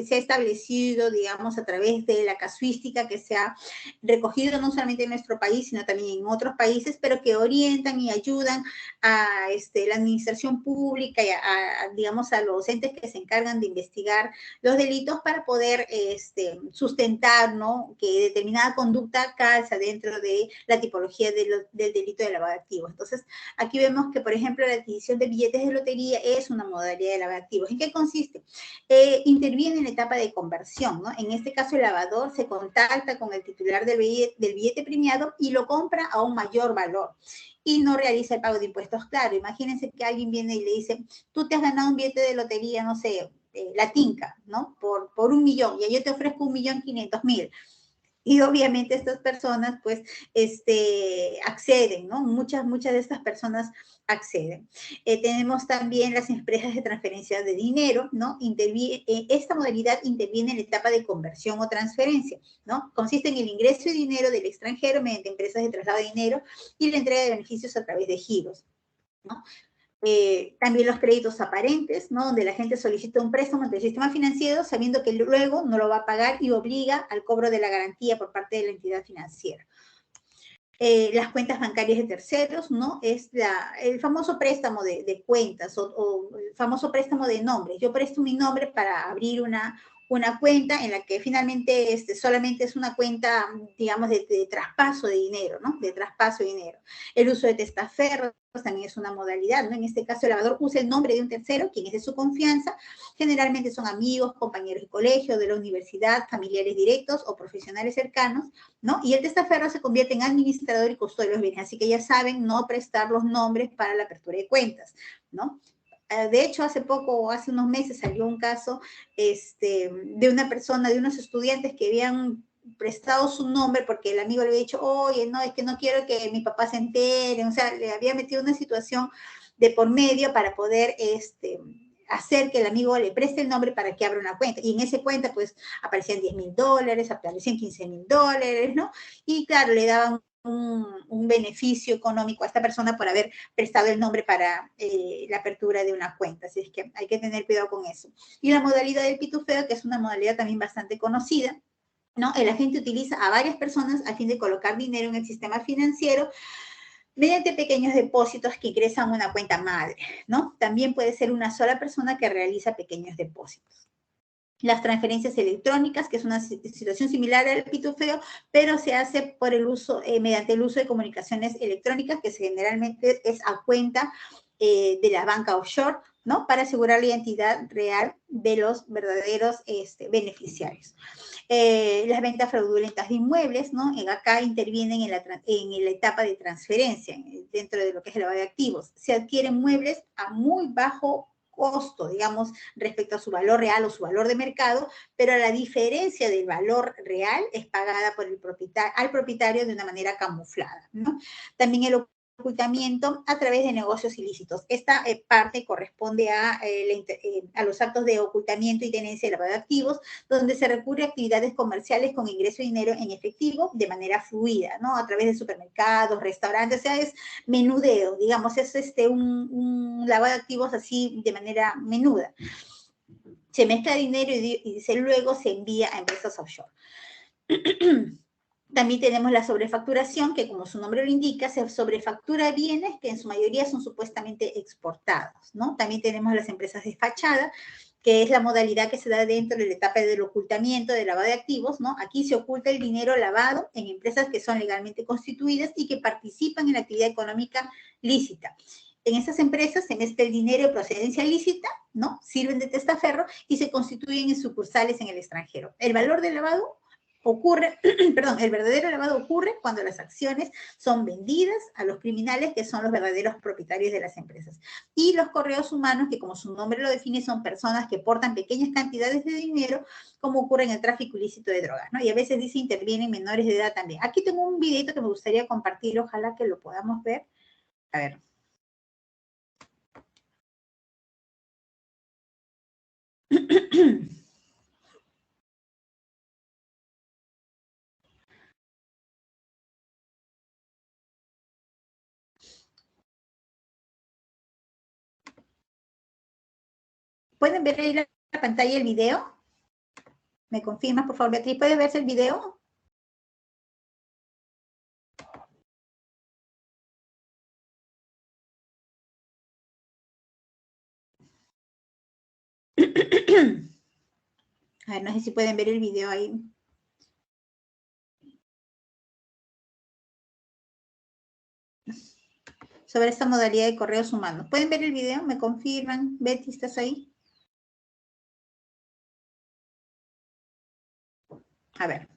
se ha establecido, digamos, a través de la casuística que se ha recogido no solamente en nuestro país, sino también en otros países, pero que orientan y ayudan a la administración pública y digamos, a los entes que se encargan de investigar los delitos para poder sustentar, ¿no?, que determinada conducta calza dentro de la tipología del delito de lavado de activos. Entonces, aquí vemos que, por ejemplo, la adquisición de billetes de lotería es una modalidad de lavado de activos. ¿En qué consiste? Interviene en la etapa de conversión, ¿no? En este caso, el lavador se contacta con el titular del billete premiado y lo compra a un mayor valor y no realiza el pago de impuestos. Claro, imagínense que alguien viene y le dice, tú te has ganado un billete de lotería, no sé, la tinca, ¿no? Por 1 millón, y yo te ofrezco 1.500.000. Y obviamente estas personas, pues, acceden, ¿no? Muchas de estas personas acceden. Tenemos también las empresas de transferencia de dinero, ¿no? Esta modalidad interviene en la etapa de conversión o transferencia, ¿no? Consiste en el ingreso de dinero del extranjero mediante empresas de traslado de dinero y la entrega de beneficios a través de giros, ¿no? También los créditos aparentes, ¿no?, donde la gente solicita un préstamo ante el sistema financiero sabiendo que luego no lo va a pagar y obliga al cobro de la garantía por parte de la entidad financiera. Las cuentas bancarias de terceros, ¿no? Es el famoso préstamo de cuentas o el famoso préstamo de nombres. Yo presto mi nombre para abrir una cuenta en la que finalmente solamente es una cuenta, digamos, de traspaso de dinero, ¿no? De traspaso de dinero. El uso de testaferros también es una modalidad, ¿no? En este caso, el lavador usa el nombre de un tercero, quien es de su confianza. Generalmente son amigos, compañeros de colegio, de la universidad, familiares directos o profesionales cercanos, ¿no? Y el testaferro se convierte en administrador y custodio de los bienes. Así que ya saben, no prestar los nombres para la apertura de cuentas, ¿no? De hecho, hace unos meses salió un caso de una persona, de unos estudiantes que habían prestado su nombre porque el amigo le había dicho, oye, no, es que no quiero que mi papá se entere, o sea, le había metido una situación de por medio para poder hacer que el amigo le preste el nombre para que abra una cuenta. Y en esa cuenta, pues, aparecían $10.000, aparecían $15.000, ¿no? Y claro, le daban un beneficio económico a esta persona por haber prestado el nombre para la apertura de una cuenta. Así es que hay que tener cuidado con eso. Y la modalidad del pitufeo, que es una modalidad también bastante conocida, ¿no? El agente utiliza a varias personas a fin de colocar dinero en el sistema financiero mediante pequeños depósitos que ingresan a una cuenta madre, ¿no? También puede ser una sola persona que realiza pequeños depósitos. Las transferencias electrónicas, que es una situación similar al pitufeo, pero se hace por el uso, mediante el uso de comunicaciones electrónicas, que generalmente es a cuenta de la banca offshore, ¿no? Para asegurar la identidad real de los verdaderos beneficiarios. Las ventas fraudulentas de inmuebles, ¿no? Acá intervienen en la etapa de transferencia, dentro de lo que es el lavado de activos. Se adquieren muebles a muy bajo costo, digamos, respecto a su valor real o su valor de mercado, pero la diferencia del valor real es pagada por el propietario, al propietario de una manera camuflada, ¿no? También el ocultamiento a través de negocios ilícitos. Esta parte corresponde a los actos de ocultamiento y tenencia de lavado de activos, donde se recurre a actividades comerciales con ingreso de dinero en efectivo de manera fluida, ¿no? A través de supermercados, restaurantes, o sea, es menudeo, digamos, es un lavado de activos así de manera menuda. Se mezcla dinero y luego se envía a empresas offshore. También tenemos la sobrefacturación, que como su nombre lo indica, se sobrefactura bienes que en su mayoría son supuestamente exportados, ¿no? También tenemos las empresas de fachada, que es la modalidad que se da dentro de la etapa del ocultamiento, del lavado de activos, ¿no? Aquí se oculta el dinero lavado en empresas que son legalmente constituidas y que participan en la actividad económica lícita. En estas empresas se mezcla el dinero de procedencia lícita, ¿no? Sirven de testaferro y se constituyen en sucursales en el extranjero. El valor del lavado ocurre, perdón, el verdadero lavado ocurre cuando las acciones son vendidas a los criminales, que son los verdaderos propietarios de las empresas. Y los correos humanos, que como su nombre lo define, son personas que portan pequeñas cantidades de dinero, como ocurre en el tráfico ilícito de drogas, ¿no? Y a veces dice intervienen menores de edad también. Aquí tengo un videito que me gustaría compartir, ojalá que lo podamos ver. A ver. ¿Pueden ver ahí la pantalla el video? ¿Me confirmas, por favor, Beatriz? ¿Puede verse el video? A ver, no sé si pueden ver el video ahí. Sobre esta modalidad de correos humanos. ¿Pueden ver el video? ¿Me confirman? Betty, ¿estás ahí? A ver.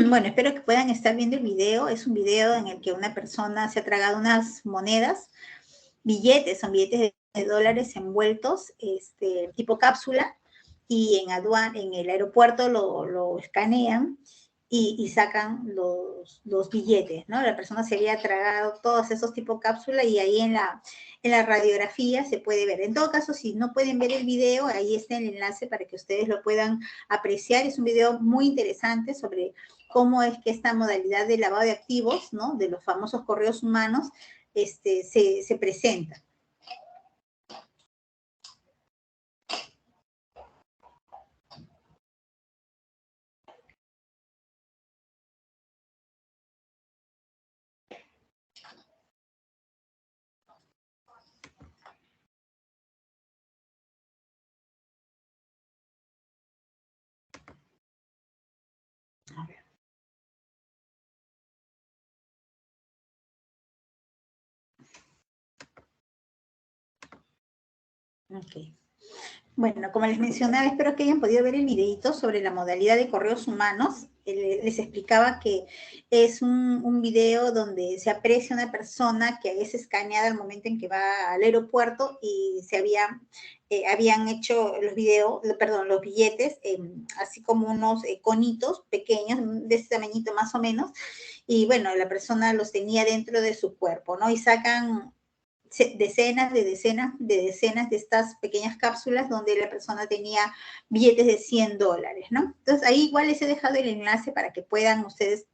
Bueno, espero que puedan estar viendo el video. Es un video en el que una persona se ha tragado unas monedas, billetes, son billetes de dólares envueltos, tipo cápsula, y en el aeropuerto lo escanean y sacan los billetes, ¿no? La persona se había tragado todos esos tipos cápsula y ahí en la radiografía se puede ver. En todo caso, si no pueden ver el video, ahí está el enlace para que ustedes lo puedan apreciar. Es un video muy interesante sobre cómo es que esta modalidad de lavado de activos, ¿no? De los famosos correos humanos, se presenta. Ok. Bueno, como les mencionaba, espero que hayan podido ver el videito sobre la modalidad de correos humanos. Les explicaba que es un video donde se aprecia una persona que es escaneada al momento en que va al aeropuerto y se habían hecho los billetes, así como unos conitos pequeños, de ese tamañito más o menos, y bueno, la persona los tenía dentro de su cuerpo, ¿no? Y sacan decenas de estas pequeñas cápsulas donde la persona tenía billetes de $100, ¿no? Entonces, ahí igual les he dejado el enlace para que puedan ustedes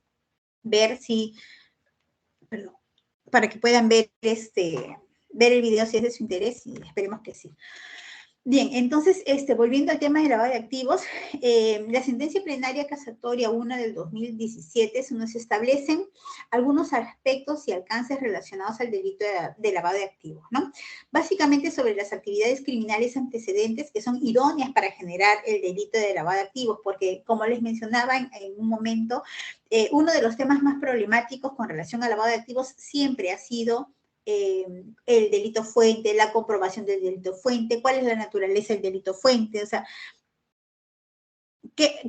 ver si, perdón, para que puedan ver ver el video si es de su interés, y esperemos que sí. Bien, entonces, volviendo al tema de lavado de activos, la sentencia plenaria casatoria 1 del 2017 nos establecen algunos aspectos y alcances relacionados al delito de lavado de activos, ¿no? Básicamente sobre las actividades criminales antecedentes que son idóneas para generar el delito de lavado de activos, porque como les mencionaba en un momento, uno de los temas más problemáticos con relación al lavado de activos siempre ha sido el delito fuente, la comprobación del delito fuente, cuál es la naturaleza del delito fuente, o sea, qué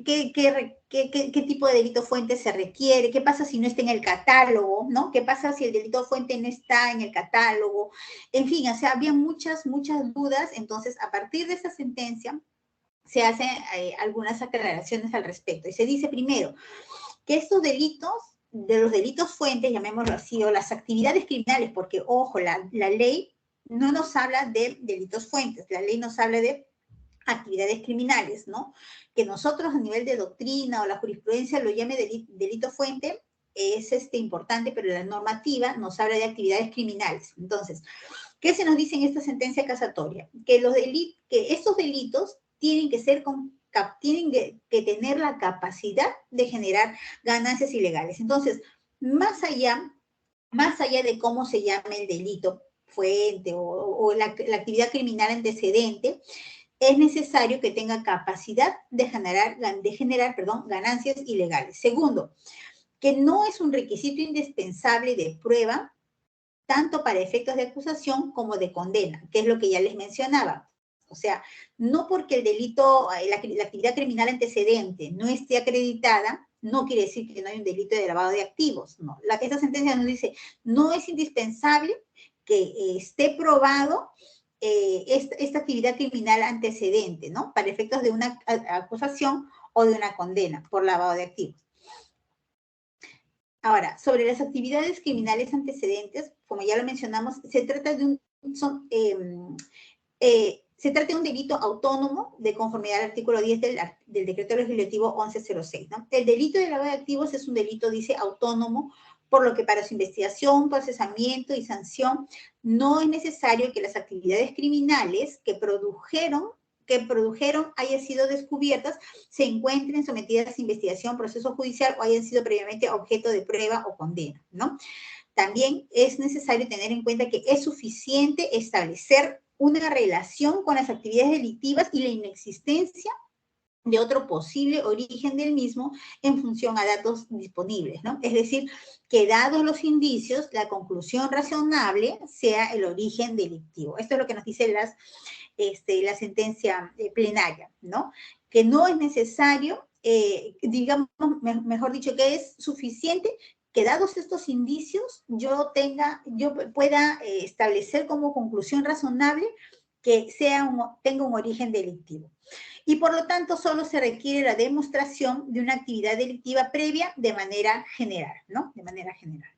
tipo de delito fuente se requiere, qué pasa si no está en el catálogo, ¿no? ¿Qué pasa si el delito fuente no está en el catálogo? En fin, o sea, había muchas dudas. Entonces, a partir de esa sentencia, se hacen algunas aclaraciones al respecto. Y se dice primero que estos delitos, de los delitos fuentes, llamémoslo así, o las actividades criminales, porque, ojo, la ley no nos habla de delitos fuentes, la ley nos habla de actividades criminales, ¿no? Que nosotros a nivel de doctrina o la jurisprudencia lo llame delito fuente, es importante, pero la normativa nos habla de actividades criminales. Entonces, ¿qué se nos dice en esta sentencia casatoria? Que estos delitos tienen que ser tienen que tener la capacidad de generar ganancias ilegales. Entonces, más allá de cómo se llame el delito fuente o la actividad criminal antecedente, es necesario que tenga capacidad de generar ganancias ilegales. Segundo, que no es un requisito indispensable de prueba, tanto para efectos de acusación como de condena, que es lo que ya les mencionaba. O sea, no porque el delito, la actividad criminal antecedente no esté acreditada, no quiere decir que no hay un delito de lavado de activos. No. Esta sentencia nos dice, no es indispensable que esté probado esta actividad criminal antecedente, ¿no? Para efectos de una acusación o de una condena por lavado de activos. Ahora, sobre las actividades criminales antecedentes, como ya lo mencionamos, se trata de un delito autónomo de conformidad al artículo 10 del decreto legislativo 1106, ¿no? El delito de lavado de activos es un delito, dice, autónomo, por lo que para su investigación, procesamiento y sanción no es necesario que las actividades criminales que produjeron hayan sido descubiertas, se encuentren sometidas a investigación, proceso judicial o hayan sido previamente objeto de prueba o condena, ¿no? También es necesario tener en cuenta que es suficiente establecer una relación con las actividades delictivas y la inexistencia de otro posible origen del mismo en función a datos disponibles, ¿no? Es decir, que dados los indicios, la conclusión razonable sea el origen delictivo. Esto es lo que nos dice la sentencia plenaria, ¿no? Que no es necesario, digamos, mejor dicho, que es suficiente que dados estos indicios yo pueda establecer como conclusión razonable que tenga un origen delictivo. Y por lo tanto solo se requiere la demostración de una actividad delictiva previa de manera general, ¿no? De manera general.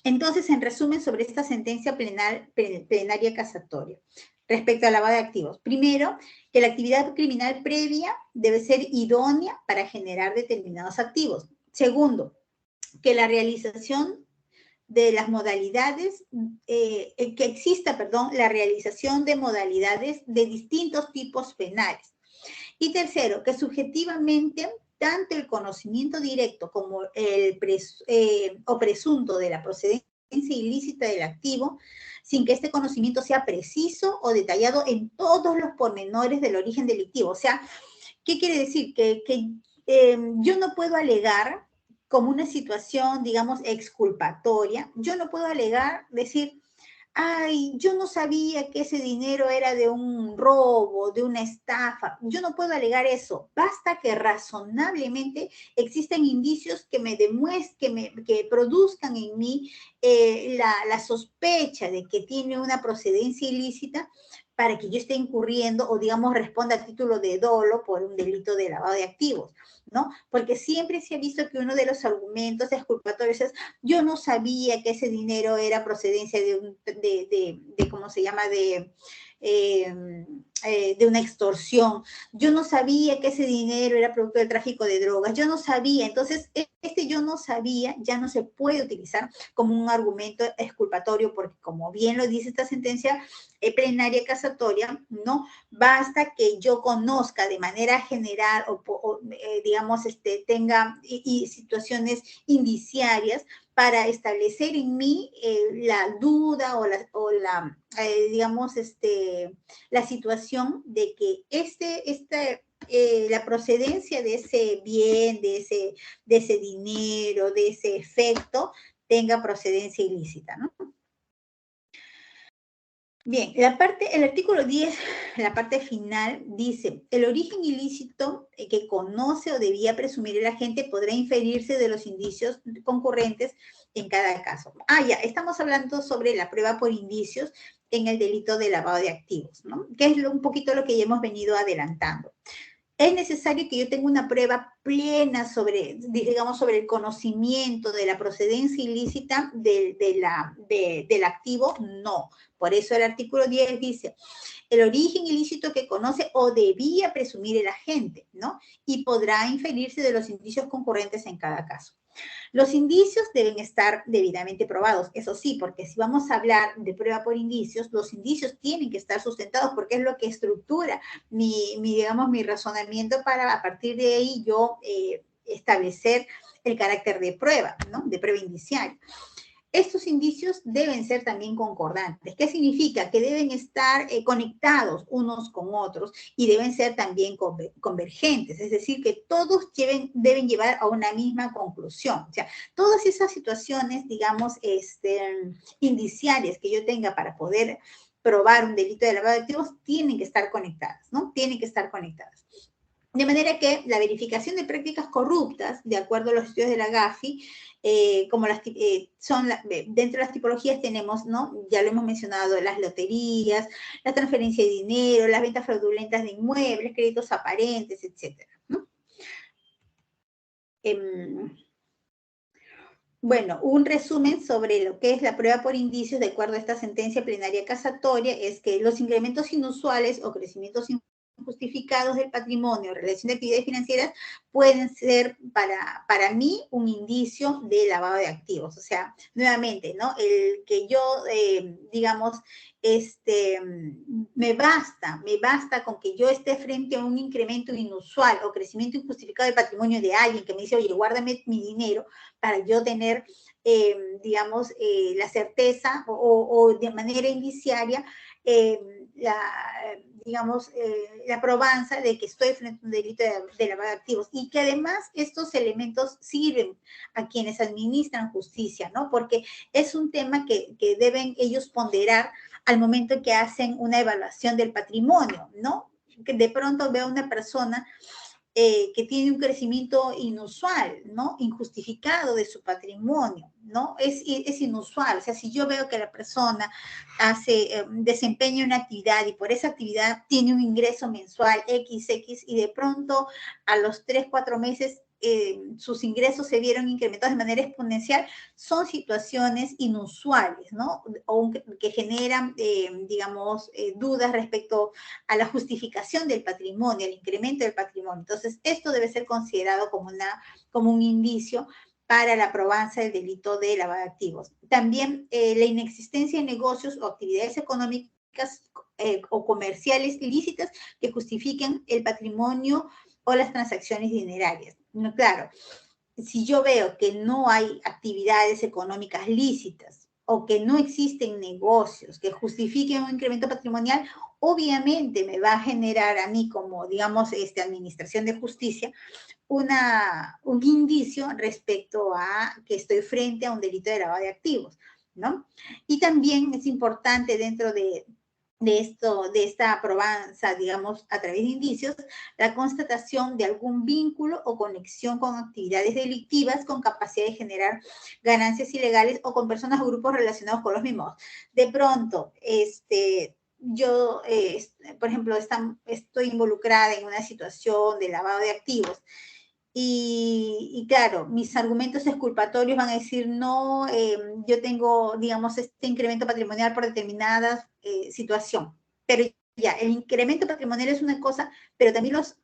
Entonces, en resumen, sobre esta sentencia plenaria casatoria respecto al lavado de activos. Primero, que la actividad criminal previa debe ser idónea para generar determinados activos. Segundo, que la realización de las modalidades, la realización de modalidades de distintos tipos penales. Y tercero, que subjetivamente tanto el conocimiento directo como o presunto de la procedencia ilícita del activo, sin que este conocimiento sea preciso o detallado en todos los pormenores del origen delictivo. O sea, ¿qué quiere decir? Que yo no puedo alegar como una situación, digamos, exculpatoria, yo no puedo alegar, decir, ay, yo no sabía que ese dinero era de un robo, de una estafa. Yo no puedo alegar eso. Basta que razonablemente existan indicios que me demuestren, que produzcan en mí la sospecha de que tiene una procedencia ilícita para que yo esté incurriendo o, digamos, responda a título de dolo por un delito de lavado de activos, ¿no? Porque siempre se ha visto que uno de los argumentos exculpatorios es, yo no sabía que ese dinero era procedencia de ¿cómo se llama?, de una extorsión. Yo no sabía que ese dinero era producto del tráfico de drogas. Yo no sabía. Entonces, yo no sabía ya no se puede utilizar como un argumento exculpatorio porque, como bien lo dice esta sentencia plenaria casatoria, ¿no? Basta que yo conozca de manera general o digamos, tenga y situaciones indiciarias para establecer en mí la duda digamos, la situación de que la procedencia de ese bien, de ese dinero, de ese efecto, tenga procedencia ilícita, ¿no? Bien, el artículo 10, la parte final, dice, el origen ilícito que conoce o debía presumir el agente podrá inferirse de los indicios concurrentes en cada caso. Ya, estamos hablando sobre la prueba por indicios en el delito de lavado de activos, ¿no? Que es un poquito lo que ya hemos venido adelantando. ¿Es necesario que yo tenga una prueba plena sobre, digamos, sobre el conocimiento de la procedencia ilícita del activo? No. Por eso el artículo 10 dice, el origen ilícito que conoce o debía presumir el agente, ¿no? Y podrá inferirse de los indicios concurrentes en cada caso. Los indicios deben estar debidamente probados, eso sí, porque si vamos a hablar de prueba por indicios, los indicios tienen que estar sustentados porque es lo que estructura digamos, mi razonamiento para a partir de ahí yo establecer el carácter de prueba, ¿no? De prueba indiciaria. Estos indicios deben ser también concordantes. ¿Qué significa? Que deben estar conectados unos con otros y deben ser también convergentes, es decir, que todos deben llevar a una misma conclusión. O sea, todas esas situaciones, digamos, indiciarias que yo tenga para poder probar un delito de lavado de activos tienen que estar conectadas, ¿no? Tienen que estar conectadas. De manera que la verificación de prácticas corruptas, de acuerdo a los estudios de la GAFI, como dentro de las tipologías tenemos, ¿no? Ya lo hemos mencionado, las loterías, la transferencia de dinero, las ventas fraudulentas de inmuebles, créditos aparentes, etcétera, ¿no? Bueno, un resumen sobre lo que es la prueba por indicios de acuerdo a esta sentencia plenaria casatoria es que los incrementos inusuales o crecimientos injustificados del patrimonio en relación de actividades financieras pueden ser para mí un indicio de lavado de activos. O sea, nuevamente, ¿no? El que yo, digamos, me basta con que yo esté frente a un incremento inusual o crecimiento injustificado del patrimonio de alguien que me dice, oye, guárdame mi dinero para yo tener, digamos, la certeza o de manera indiciaria la probanza de que estoy frente a un delito de lavado de activos y que además estos elementos sirven a quienes administran justicia, ¿no? Porque es un tema que deben ellos ponderar al momento que hacen una evaluación del patrimonio, ¿no? Que de pronto veo a una persona que tiene un crecimiento inusual, ¿no? Injustificado de su patrimonio, ¿no? Es inusual. O sea, si yo veo que la persona desempeña una actividad y por esa actividad tiene un ingreso mensual XX y de pronto a los 3, 4 meses sus ingresos se vieron incrementados de manera exponencial, son situaciones inusuales, ¿no? O que generan, digamos, dudas respecto a la justificación del patrimonio, al incremento del patrimonio. Entonces, esto debe ser considerado como un indicio para la probanza del delito de lavado de activos. También la inexistencia de negocios o actividades económicas o comerciales ilícitas que justifiquen el patrimonio o las transacciones dinerarias. No, claro, si yo veo que no hay actividades económicas lícitas o que no existen negocios que justifiquen un incremento patrimonial, obviamente me va a generar a mí como, digamos, administración de justicia, un indicio respecto a que estoy frente a un delito de lavado de activos, ¿no? Y también es importante dentro de esta probanza, digamos, a través de indicios, la constatación de algún vínculo o conexión con actividades delictivas con capacidad de generar ganancias ilegales o con personas o grupos relacionados con los mismos. De pronto, yo, por ejemplo, estoy involucrada en una situación de lavado de activos y claro, mis argumentos exculpatorios van a decir, no, yo tengo, digamos, este incremento patrimonial por determinada situación, pero ya, el incremento patrimonial es una cosa, pero también los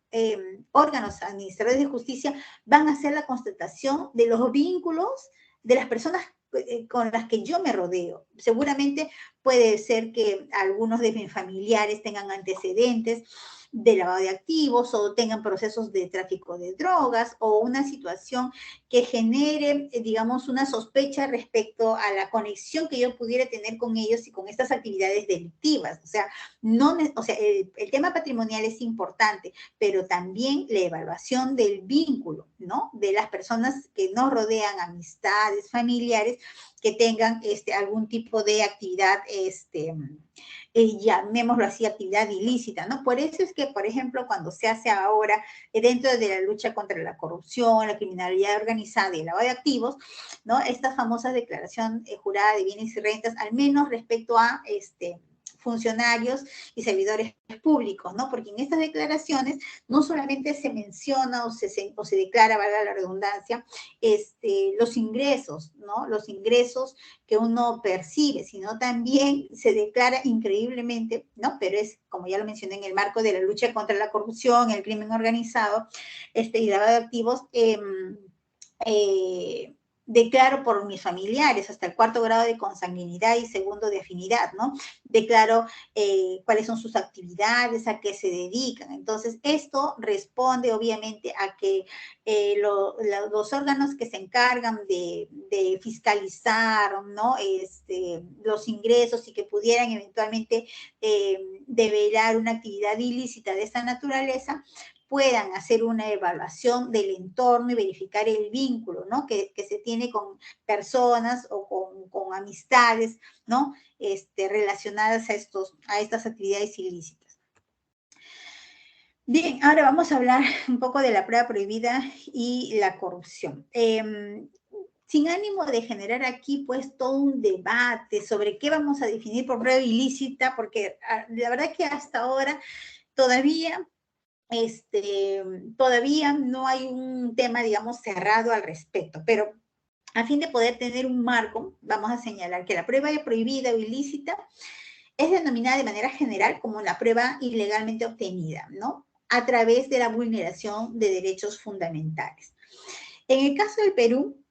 órganos administradores de justicia van a hacer la constatación de los vínculos de las personas con las que yo me rodeo. Seguramente puede ser que algunos de mis familiares tengan antecedentes de lavado de activos o tengan procesos de tráfico de drogas o una situación que genere, digamos, una sospecha respecto a la conexión que yo pudiera tener con ellos y con estas actividades delictivas. O sea, el tema patrimonial es importante, pero también la evaluación del vínculo, ¿no? De las personas que nos rodean, amistades, familiares, que tengan algún tipo de actividad, llamémoslo así, actividad ilícita, ¿no? Por eso es que, por ejemplo, cuando se hace ahora dentro de la lucha contra la corrupción, la criminalidad organizada y el lavado de activos, ¿no? Esta famosa declaración jurada de bienes y rentas, al menos respecto a funcionarios y servidores públicos, ¿no? Porque en estas declaraciones no solamente se menciona o se declara, valga la redundancia, los ingresos, ¿no? Los ingresos que uno percibe, sino también se declara increíblemente, ¿no? Pero es, como ya lo mencioné, en el marco de la lucha contra la corrupción, el crimen organizado, y lavado de activos, declaro por mis familiares hasta el 4º grado de consanguinidad y 2º de afinidad, ¿no? Declaro cuáles son sus actividades, a qué se dedican. Entonces, esto responde obviamente a que los órganos que se encargan de fiscalizar, ¿no? Los ingresos y que pudieran eventualmente develar una actividad ilícita de esta naturaleza, puedan hacer una evaluación del entorno y verificar el vínculo, ¿no? Que se tiene con personas o con amistades, ¿no? Relacionadas a estas actividades ilícitas. Bien, ahora vamos a hablar un poco de la prueba prohibida y la corrupción. Sin ánimo de generar aquí, pues, todo un debate sobre qué vamos a definir por prueba ilícita, porque la verdad que hasta ahora todavía no hay un tema, digamos, cerrado al respecto, pero a fin de poder tener un marco, vamos a señalar que la prueba prohibida o ilícita es denominada de manera general como la prueba ilegalmente obtenida, ¿no? A través de la vulneración de derechos fundamentales. En el caso del Perú,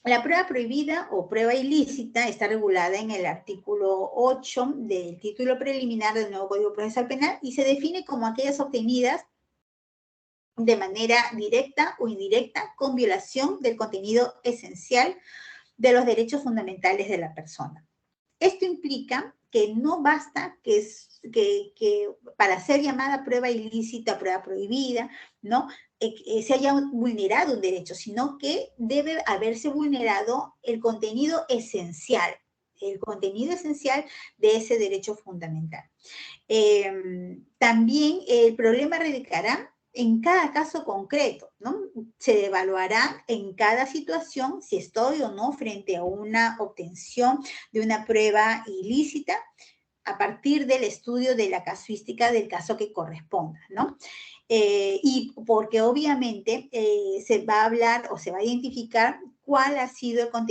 la prueba prohibida o prueba ilícita está regulada en el artículo 8 del título preliminar del nuevo Código Procesal Penal y se define como aquellas obtenidas de manera directa o indirecta con violación del contenido esencial de los derechos fundamentales de la persona. Esto implica que no basta que para ser llamada prueba ilícita, prueba prohibida, ¿no? Se haya vulnerado un derecho, sino que debe haberse vulnerado el contenido esencial de ese derecho fundamental. También el problema radicará en cada caso concreto, ¿no? Se evaluará en cada situación si estoy o no frente a una obtención de una prueba ilícita a partir del estudio de la casuística del caso que corresponda, ¿no? Y porque obviamente se va a hablar o se va a identificar cuál ha sido el contenido